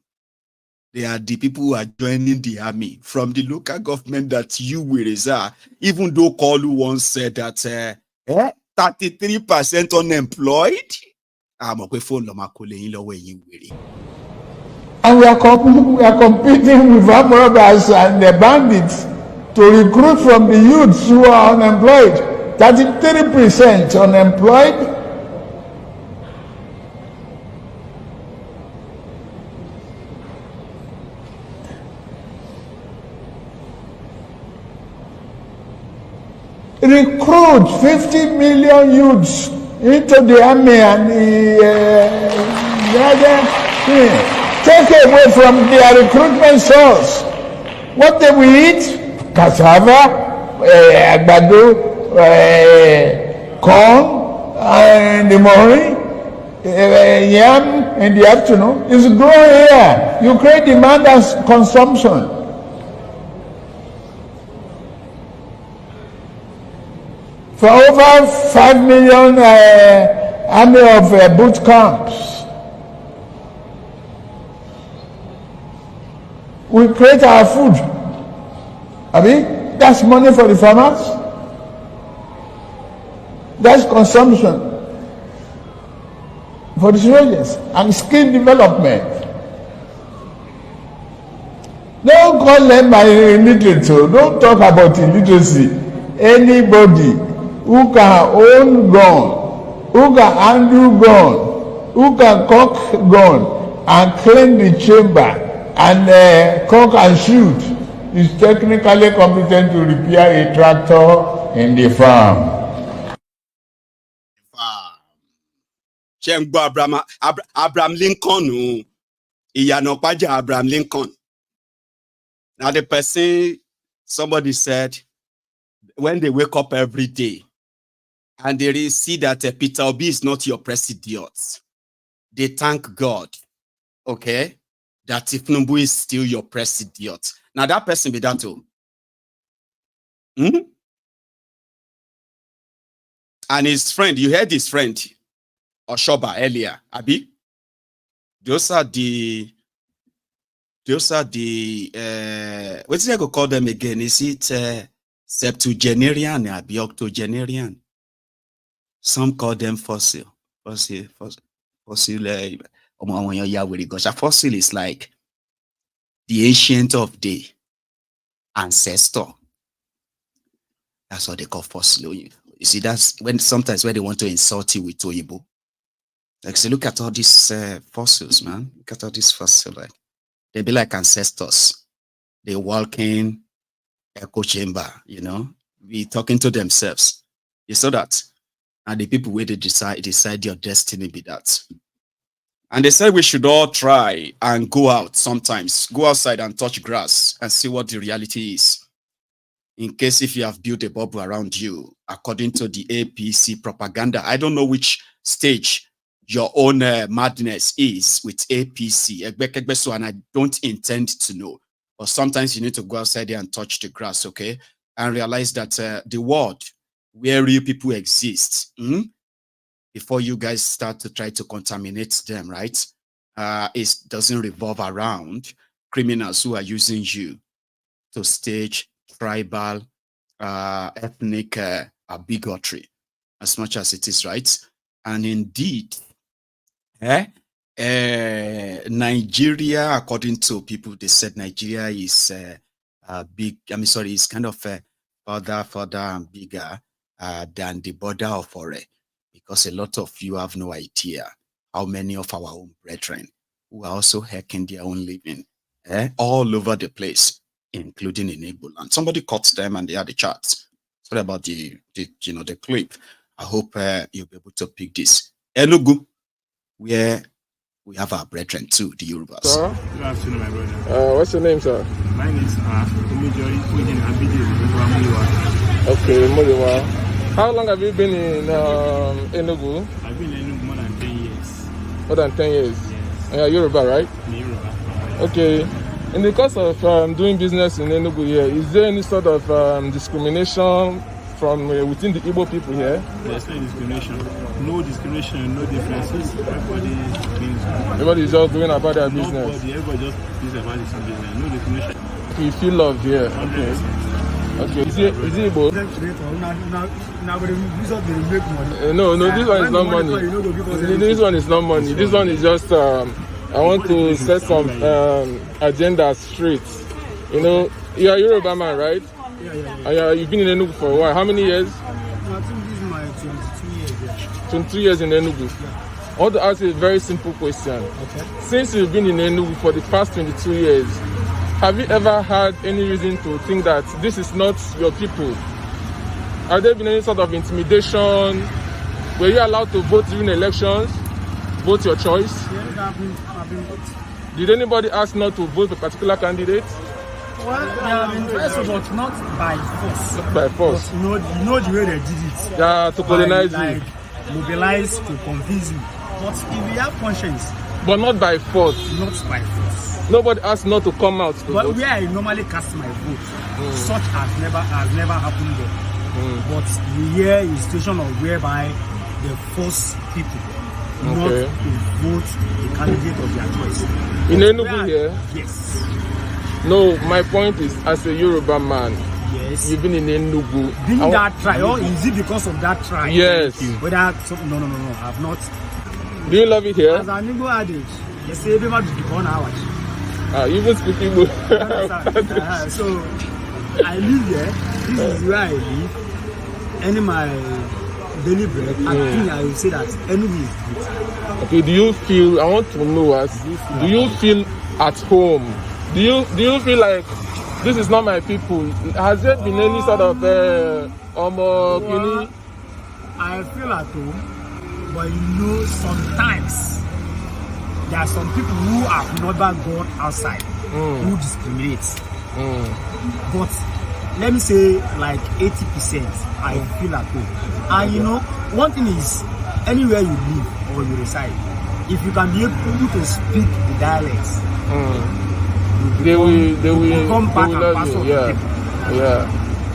they are the people who are joining the army from the local government that you will reserve. Even though Kolu once said that 33% unemployed. And we are competing with armed robbers and the bandits to recruit from the youths who are unemployed. 33% unemployed. Recruit 50 million youths into the army and the other thing. Take away from their recruitment source. What they will eat? Cassava, agbado, corn, in the morning, yam in the afternoon. It's growing here. You create demand and consumption. For over 5 million army of boot camps. We create our food. That's money for the farmers. That's consumption for the soldiers and skill development. Don't call them my illiterate. Don't talk about illiteracy. Anybody who can own gun, who can handle gun, who can cock gun and clean the chamber and cock and shoot is technically competent to repair a tractor in the farm. Abraham Lincoln, Abraham Lincoln. Now the person, somebody said, when they wake up every day and they see that Peter Obi is not your president, they thank God, okay, that Tifnumbu is still your president. Now that person be that too. And his friend, you heard his friend, Oshoba earlier, Abi? Those are the what is I go call them again? Is it septuagenarian, Abi, octogenarian? Some call them fossil. Fossil. Fossil is like the ancient of day, ancestor. That's what they call fossil. You see, that's when sometimes when they want to insult you with Oyibo. Like, say, look at all these fossils, man. Look at all these fossils. Like, they be like ancestors. They walk in echo chamber, be talking to themselves. You saw that? And the people where they decide your destiny be that. And they said we should all try and go out sometimes. Go outside and touch grass and see what the reality is. In case if you have built a bubble around you, according to the APC propaganda. I don't know which stage your own madness is with APC. And I don't intend to know. But sometimes you need to go outside there and touch the grass, okay? And realize that the world where real people exist, before you guys start to try to contaminate them, right? It doesn't revolve around criminals who are using you to stage tribal, ethnic bigotry, as much as it is, right? And indeed, Nigeria, according to people, they said Nigeria is big. I mean, sorry, it's kind of further and bigger than the border of Ore, because a lot of you have no idea how many of our own brethren who are also hacking their own living all over the place, including in Igbo land. Somebody caught them and they had the charts. Sorry about the clip. I hope you'll be able to pick this. Enugu, where we have our brethren too, the Yorubas. Sir? Good afternoon, my brother. What's your name, sir? My name is Okay, Mojewa. How long have you been in Enugu? I've been in Enugu more than 10 years. More than 10 years? Yes. And you're Yoruba, right? I'm Yoruba. Okay. In the course of doing business in Enugu here, is there any sort of discrimination from within the Igbo people here? There's no discrimination. No discrimination, no differences. Everybody is just going about their business. Everybody just is about his own business. No discrimination. You feel loved here. Okay. Okay. Is it Igbo? No, this one is not money. This one is not money. This one is just I want to set some agenda straight. You know, you're a Yoruba man, right? Yeah. You've been in Enugu for a while. How many years? I think this is my 22 years. 22 years in Enugu. I want to ask you a very simple question. Okay. Since you've been in Enugu for the past 22 years, have you ever had any reason to think that this is not your people? Have there been any sort of intimidation? Were you allowed to vote during elections? Vote your choice? Yeah, I've been voting. Did anybody ask not to vote for a particular candidate? Well, they have been pressed, but not by force. Not by force. But you know the way they did it. Yeah, to colonize you. Like, mobilize to convince you. But if you have conscience. But not by force. Not by force. Nobody asked not to come out to vote. Where I normally cast my vote, such has never happened there. But we hear a situation of whereby they force people not to vote the candidate of their choice. In Enugu here? Yes. No, my point is, as a Yoruba man, yes, you've been in Enugu. Being that trial, or is it because of that trial? Yes. Whether no, I have not. Do you love it here? As an Igbo adage, they say everybody to be born hours. You even speak Igbo. So I live here. This is where I live. Any my daily bread. I think I will say that Enugu is good. Okay. Do you feel? I want to know do you feel at home? Do you feel like this is not my people? Has there been any sort of I feel at home, but sometimes there are some people who have never gone outside who discriminate. But let me say like 80% I feel at home. And one thing is, anywhere you live or you reside, if you can be able to speak the dialects, they will come back and pass on yeah.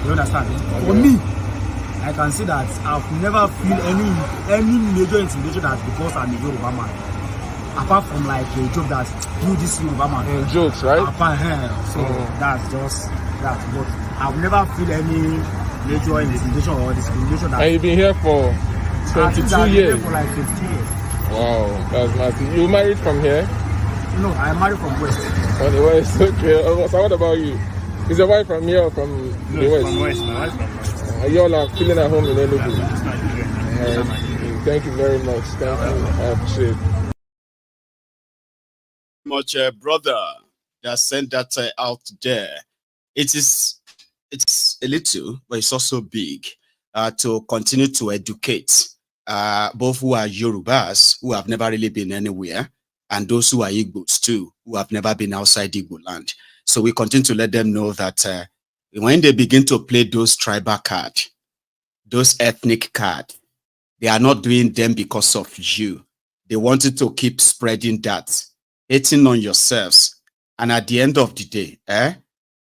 You understand? Okay. For me, I can say that I've never feel any major intimidation that's because I'm a Yoruba man. Apart from like a joke that you this Yoruba man. Jokes, right? So that's just that. But I've never feel any major intimidation or discrimination. And you've been here for 22 years? I've been here for like 22 years. Wow, that's nice. You married from here? No, I'm married from West. From the West, okay. So what about you? Is your wife from here or from the West? From West. My wife's from West. You all are feeling at home in Enugu? Thank you very much. Thank you. I appreciate it. Much, brother, that sent that out there. It's a little, but it's also big to continue to educate both who are Yorubas, who have never really been anywhere, and those who are Igbos too, who have never been outside Igbo land. So we continue to let them know that when they begin to play those tribal cards, those ethnic cards, they are not doing them because of you. They wanted to keep spreading that, hating on yourselves. And at the end of the day,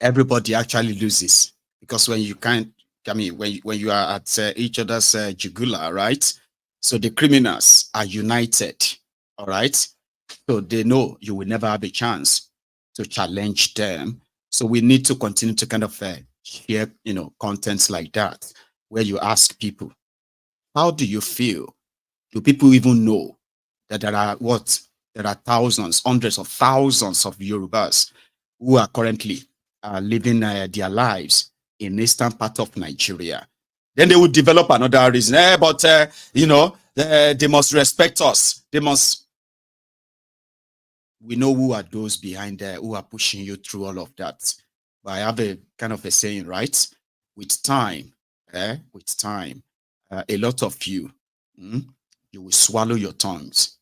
everybody actually loses. Because when you can't, I mean, when you are at each other's jugular, right? So the criminals are united, all right? So they know you will never have a chance to challenge them. So we need to continue to kind of share, contents like that, where you ask people, how do you feel? Do people even know that there are thousands, hundreds of thousands of Yorubas who are currently living their lives in eastern part of Nigeria? Then they would develop another reason. They must respect us. We know who are those behind there who are pushing you through all of that. But I have a kind of a saying, right? With time, a lot of you, you will swallow your tongues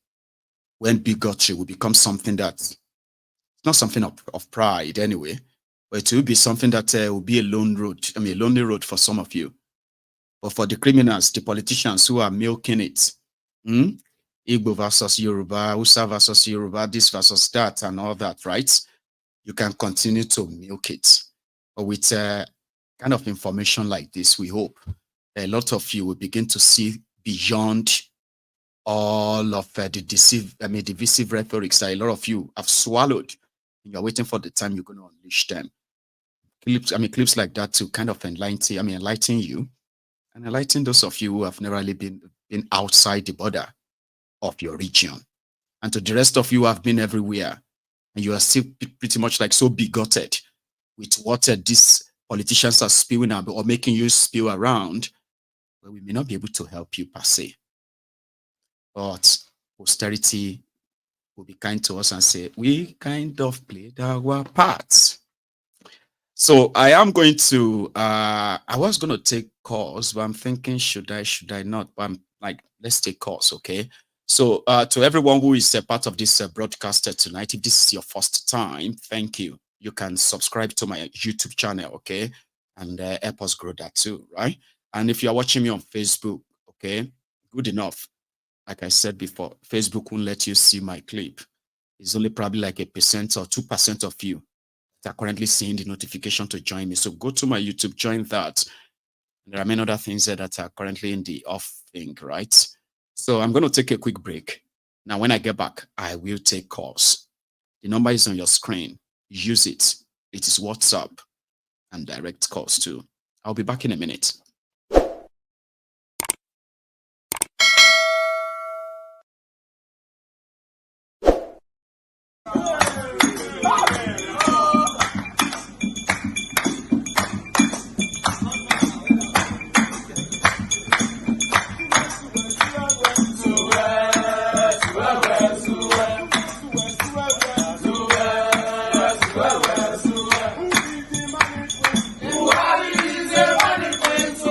when bigotry will become something that's not something of pride anyway, but it will be something that will be a lonely road for some of you. But for the criminals, the politicians who are milking it, Igbo versus Yoruba, Usa versus Yoruba, this versus that, and all that, right? You can continue to milk it. But with kind of information like this, we hope a lot of you will begin to see beyond all of the divisive rhetorics that a lot of you have swallowed. And you're waiting for the time you're going to unleash them. Clips like that to kind of enlighten you and enlighten those of you who have never really been outside the border of your region. And to the rest of you who have been everywhere, and you are still pretty much like so bigoted with what these politicians are spewing out or making you spew around, well, we may not be able to help you per se. But posterity will be kind to us and say, we kind of played our parts. So I am going to, I was going to take calls, but I'm thinking, should I not? But I'm like, let's take calls, okay? So to everyone who is a part of this broadcast tonight, if this is your first time, thank you. You can subscribe to my YouTube channel, okay? And help us grow that too, right? And if you're watching me on Facebook, okay, good enough. Like I said before, Facebook won't let you see my clip. It's only probably like 1% or 2% of you that are currently seeing the notification to join me. So go to my YouTube, join that. There are many other things there that are currently in the off thing, right? So I'm going to take a quick break. Now, when I get back, I will take calls. The number is on your screen. Use it. It is WhatsApp and direct calls too. I'll be back in a minute. What is the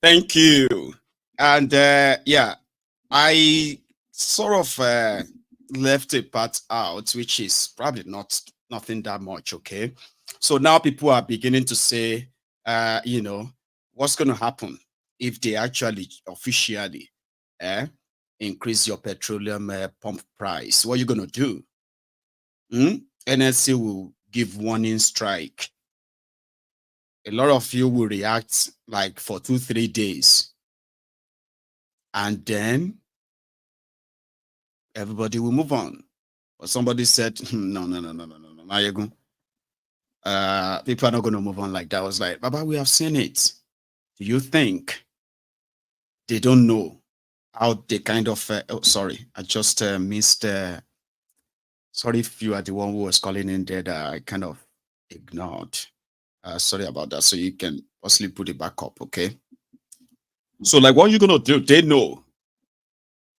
Thank you. And yeah, I sort of left a part out, which is probably nothing that much. Okay. So now people are beginning to say, you know, what's going to happen if they actually officially increase your petroleum pump price? What are you going to do? NSC will give warning strike. A lot of you will react like for 2-3 days. And then everybody will move on. But somebody said, no, Maiyegun. People are not going to move on like that. I was like, Baba, we have seen it. Do you think they don't know how they kind of, oh, sorry, I just missed, sorry if you are the one who was calling in there that I kind of ignored. Sorry about that. So you can possibly put it back up, okay? So like, what are you going to do? They know.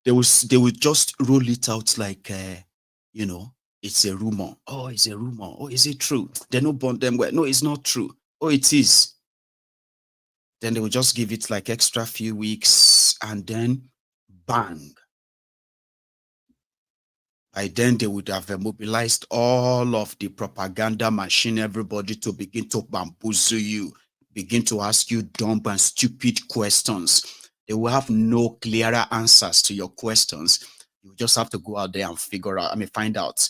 They will just roll it out like, you know, it's a rumor. Oh, it's a rumor. Oh, is it true? They don't bond them well. No, it's not true. Oh, it is. Then they will just give it like extra few weeks and then bang. By then they would have mobilized all of the propaganda machine, everybody to begin to bamboozle you, begin to ask you dumb and stupid questions. They will have no clearer answers to your questions. You just have to go out there and find out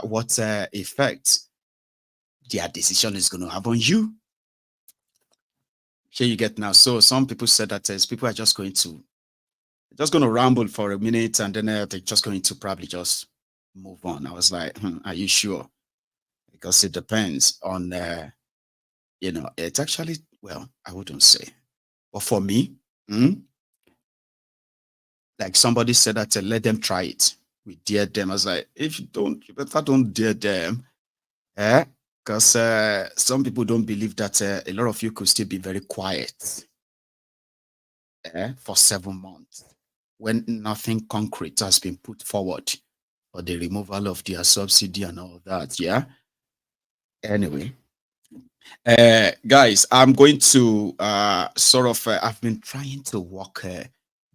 what effect their decision is going to have on you. Here you get now. So some people said that people are just going to ramble for a minute and then they're just going to probably just move on. I was like, are you sure? Because it depends on, you know, it's actually, well, I wouldn't say. But for me, like somebody said that let them try it. We dare them. I was like, if you don't, you better don't dare them. Because some people don't believe that a lot of you could still be very quiet for 7 months when nothing concrete has been put forward for the removal of their subsidy and all that. Yeah. Anyway, guys, I'm going to sort of, I've been trying to walk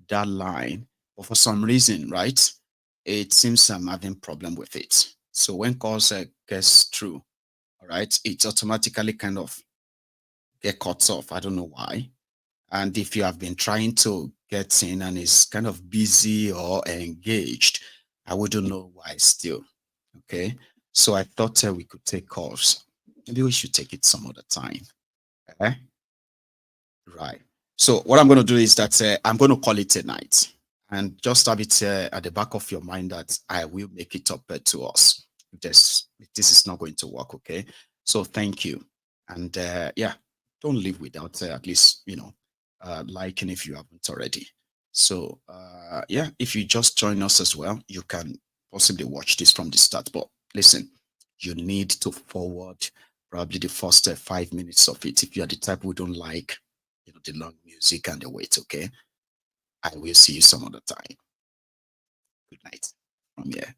that line, but for some reason, right, it seems I'm having problem with it. So when calls gets through, all right, it's automatically kind of get cut off. I don't know why. And if you have been trying to get in and it's kind of busy or engaged, I wouldn't know why still. Okay. So I thought we could take calls. Maybe we should take it some other time. Okay. Right. So what I'm going to do is that I'm going to call it a night and just have it at the back of your mind that I will make it up to us. This is not going to work. Okay. So thank you. And yeah, don't leave without at least, you know, liking if you haven't already. So yeah, if you just join us as well, you can possibly watch this from the start. But listen, you need to forward probably the first 5 minutes of it if you are the type who don't like, you know, the long music and the wait. Okay, I will see you some other time. Good night from here.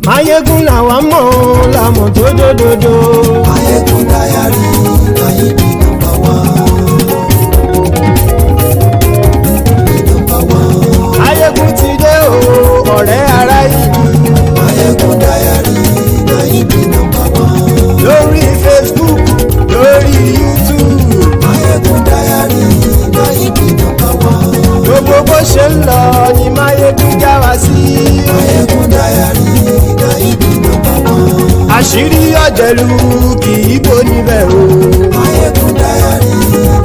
Maiyegun làwa mọ̀ làmọ̀ dódódódó. Maiyegun Diary, Maiyegun number one. Maiyegun ti dé o, ọ̀rẹ́ ará ìlú. Maiyegun Diary, Maiyegun number one. Lórí Facebook, lórí YouTube. Maiyegun Diary, Maiyegun number one. Gbogbo bó ṣe ń lọ ni Maiyegun já wa sí. Maiyegun Diary, Maiyegun number one. Àṣírí ọ̀jẹ̀lú kì í bò níbẹ̀ o. Maiyegun Diary,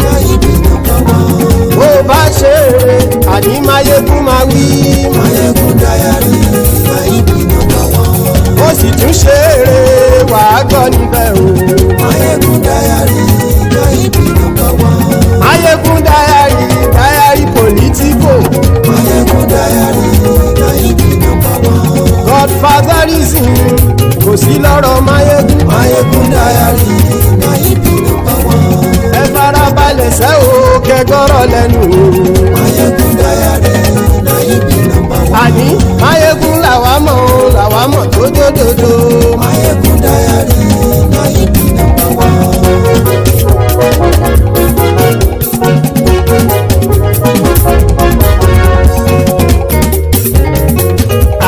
Maiyegun number one. Bó bá ṣe eré àní Maiyegun máa wí. Maiyegun Diary, Maiyegun number one. Ó sì tún ṣe eré wàá gbọ́ níbẹ̀ o. Maiyegun Diary, Maiyegun number one. Maiyegun Diary, Diary Politico. Maiyegun Diary, Maiyegun number one. kẹ́gọ́rọ̀ lẹ́nu o. Maiyegun Diary na you be number one. àní Maiyegun làwa mọ̀ o làwa mọ̀ tó dòdòdò. Maiyegun Diary na you be number one.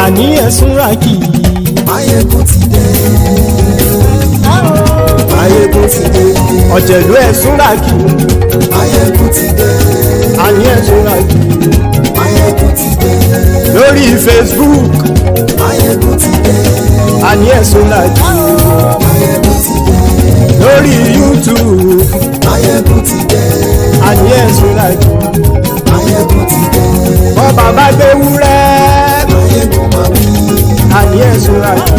àní ẹ̀sùn ràkì. Maiyegun ti dé. Maiyegun ti dé. ọ̀jẹ̀lú ẹ̀sùn ràkì. Maiyegun ti dé. àní ẹ̀sùn ràkì. Maiyegun ti dé. lórí Facebook. Maiyegun ti dé. àní ẹ̀sùn ràkì. Maiyegun ti dé. lórí YouTube. Maiyegun ti dé. àní ẹ̀sùn ràkì. Maiyegun ti dé. bọ́ bàbá gbé wúrẹ́. Maiyegun máa wí. àní ẹ̀sùn ràkì.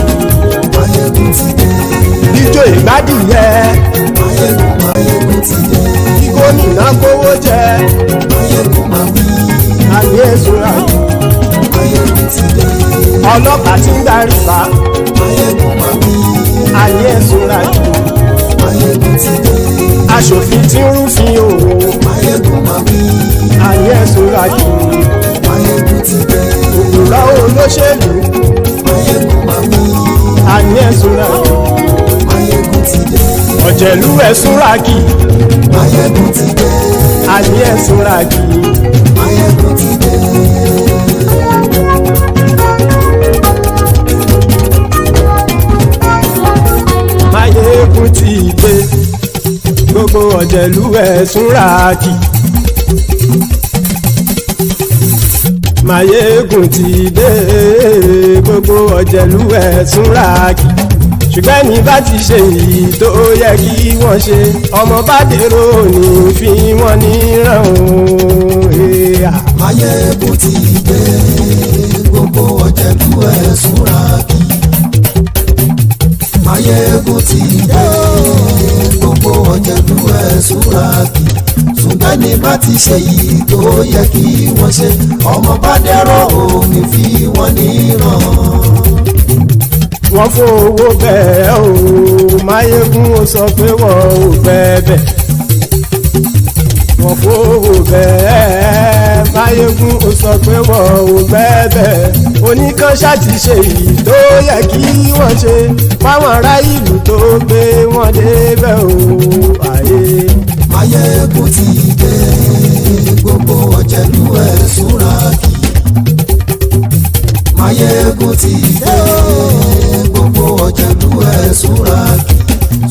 Maiyegun ti dé. ijó ìgbádìyẹ. Maiyegun ti dé. kí gómìnà kówó jẹ. Maiyegun máa wí. àní ẹ̀sùn ràkì. Maiyegun ti dé. ọlọ́pàá tí ń darí bá. Maiyegun máa wí. àní ẹ̀sùn ràkì. Maiyegun ti dé. aṣòfin tí ń rúfin o. Maiyegun máa wí. àní ẹ̀sùn ràkì. Maiyegun ti dé. òkúra olóṣèlú. Maiyegun máa wí. àní ẹ̀sùn ràkì. Maiyegun ti dé. ọ̀jẹ̀lú ẹ̀sùn ràkì. Maiyegun ti dé. àní ẹ̀sùn ràkì. Maiyegun ti dé. Maiyegun ti dé. gbogbo ọ̀jẹ̀lú ẹ̀sùn ràkì. Maiyegun ti dé. gbogbo ọ̀jẹ̀lú ẹ̀sùn ràkì. ṣùgbọ́n ní bá ti ṣe èyí tó yẹ kí wọ́n ṣe ọmọ bá dèrò ní fi wọ́n níran o. Maiyegun ti dé. Gbogbo ọ̀jẹ̀lú ẹ̀sùn ràkì. Maiyegun ti dé. Gbogbo ọ̀jẹ̀lú ẹ̀sùn ràkì. ṣùgbọ́n ní bá ti ṣe yìí tó yẹ kí wọ́n ṣe ọmọ bá dẹ́rọ̀ ò ní fi wọ́n níran. wọ́n fowó bẹ́ẹ̀ o Maiyegun ó sọ pé wọ́n ò bẹ́ẹ̀ wọ́n fowó bẹ́ẹ̀ Maiyegun ó sọ pé wọ́n ò bẹ́ẹ̀ oníkan ṣáàtì ṣe èyí tó yẹ kí wọ́n ṣe fáwọn ará ìlú tó gbé wọn débẹ̀ o àyè. Maiyegun ti dé gbogbo ọ̀jẹ̀lú ẹ̀sùn ràkì. Maiyegun ti dé gbogbo ọ̀jẹ̀lú ẹ̀sùn ràkì.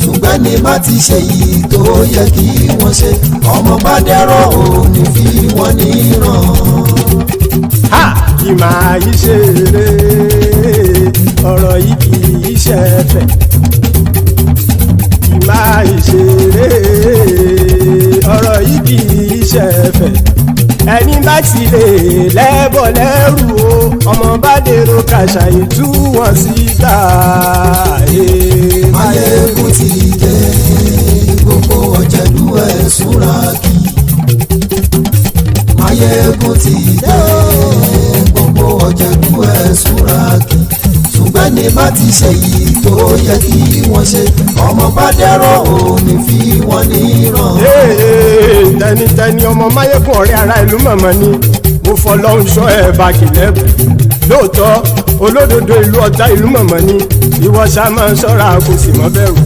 ṣùgbọ́n ní bá ti ṣe yìí tó yẹ kí wọ́n ṣe ọmọ bá dẹ́rọ̀ ò ní fi wọ́n níran. kì máa yí ṣeré ọ̀rọ̀ yìí kì í ṣẹ̀fẹ̀ kì máa yí ṣeré ọ̀rọ̀ yìí kì í ṣẹ̀fẹ̀ ẹni bá ti lè lẹ́bọ̀ lẹ́rù o ọmọ bá dèrò kàṣà ìtú wọn síta. Maiyegun ti dé gbogbo ọ̀jẹ̀lú ẹ̀sùn ràkì. Maiyegun ti dé gbogbo ọ̀jẹ̀lú ẹ̀sùn ràkì. ṣùgbọ́n ní bá ti ṣe yìí tó yẹ kí wọ́n ṣe ọmọ bá dẹ́rọ̀ ò ní fi wọ́n níran. tẹnitẹni ọmọ Maiyegun ọ̀rẹ́ ara ìlú mọ̀mọ́ ni mo fọlọ́hún sọ ẹ̀ bá kìlẹ́bù lóòótọ́ olódodo ìlú ọ̀tá ìlú mọ̀mọ́ ni ìwọ ṣá máa ń ṣọ́ra kò sì mọ́ bẹ̀rù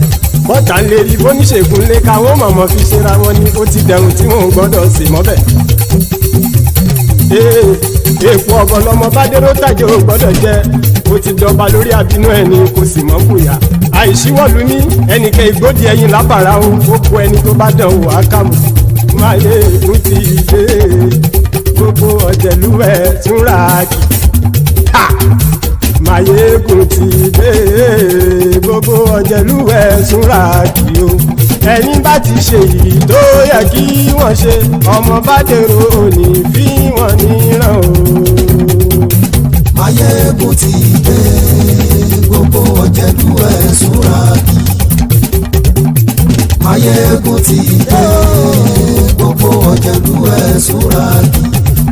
bọ́tà ń lè rí bóníṣègùn lé káwọn mọ̀mọ́ fi ṣera wọn ni ó ti dẹrùn tí wọn ò gbọ́dọ̀ sì mọ́ bẹ̀. èèpo ọ̀gọ̀ lọmọ bá dérò tàjẹ́ ò gbọ́dọ̀ jẹ́ ó ti dọba lórí àbínú ẹni kò sì mọ́ bùyà àìsíwọ́lu ní ẹnìkẹ́ ìgbódì ẹyin lábàrá o ó kó ẹni tó bá dán o àkàmù. Maiyegun ti dé gbogbo ọ̀jẹ̀lú ẹ̀sùn ràkì. Maiyegun ti dé gbogbo ọ̀jẹ̀lú ẹ̀sùn ràkì o ẹni bá ti ṣe yìí tó yẹ kí wọ́n ṣe ọmọ bá dèrò òní fi wọ́n níran o. Maiyegun ti dé gbogbo ọ̀jẹ̀lú ẹ̀sùn ràkì. Maiyegun ti dé gbogbo ọ̀jẹ̀lú ẹ̀sùn ràkì.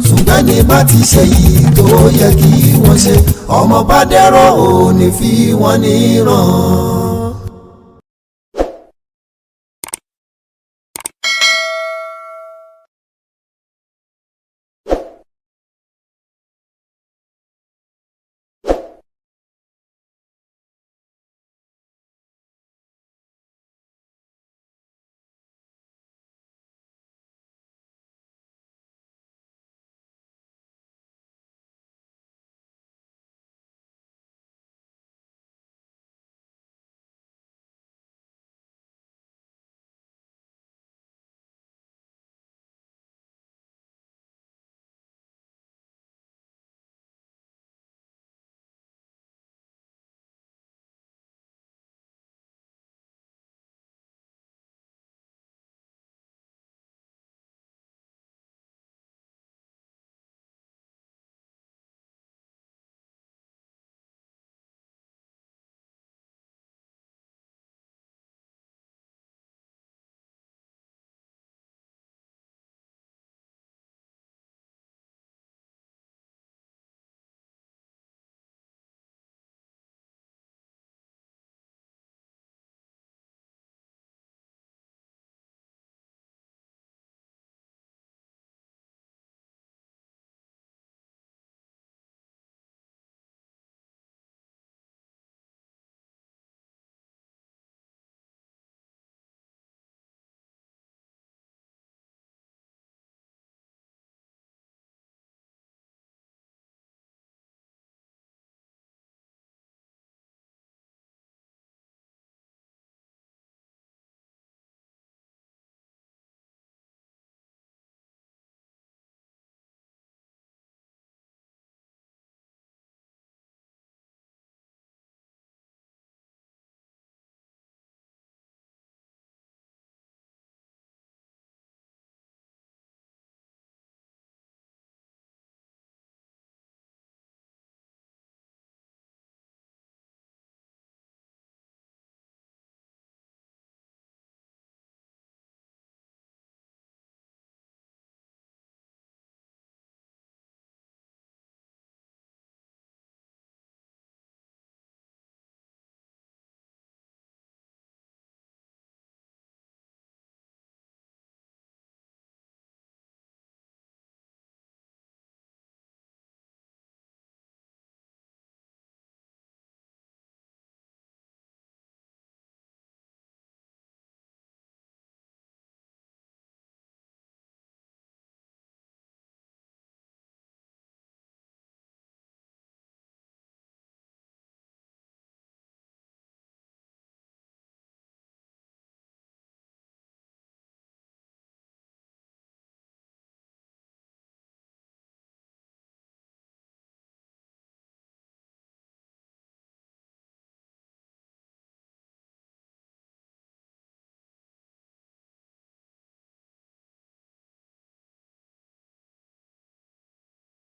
ṣùgbọ́n ní bá ti ṣe yìí tó yẹ kí wọ́n ṣe ọmọ bá dẹ́rọ̀ ò ní fi wọ́n níran.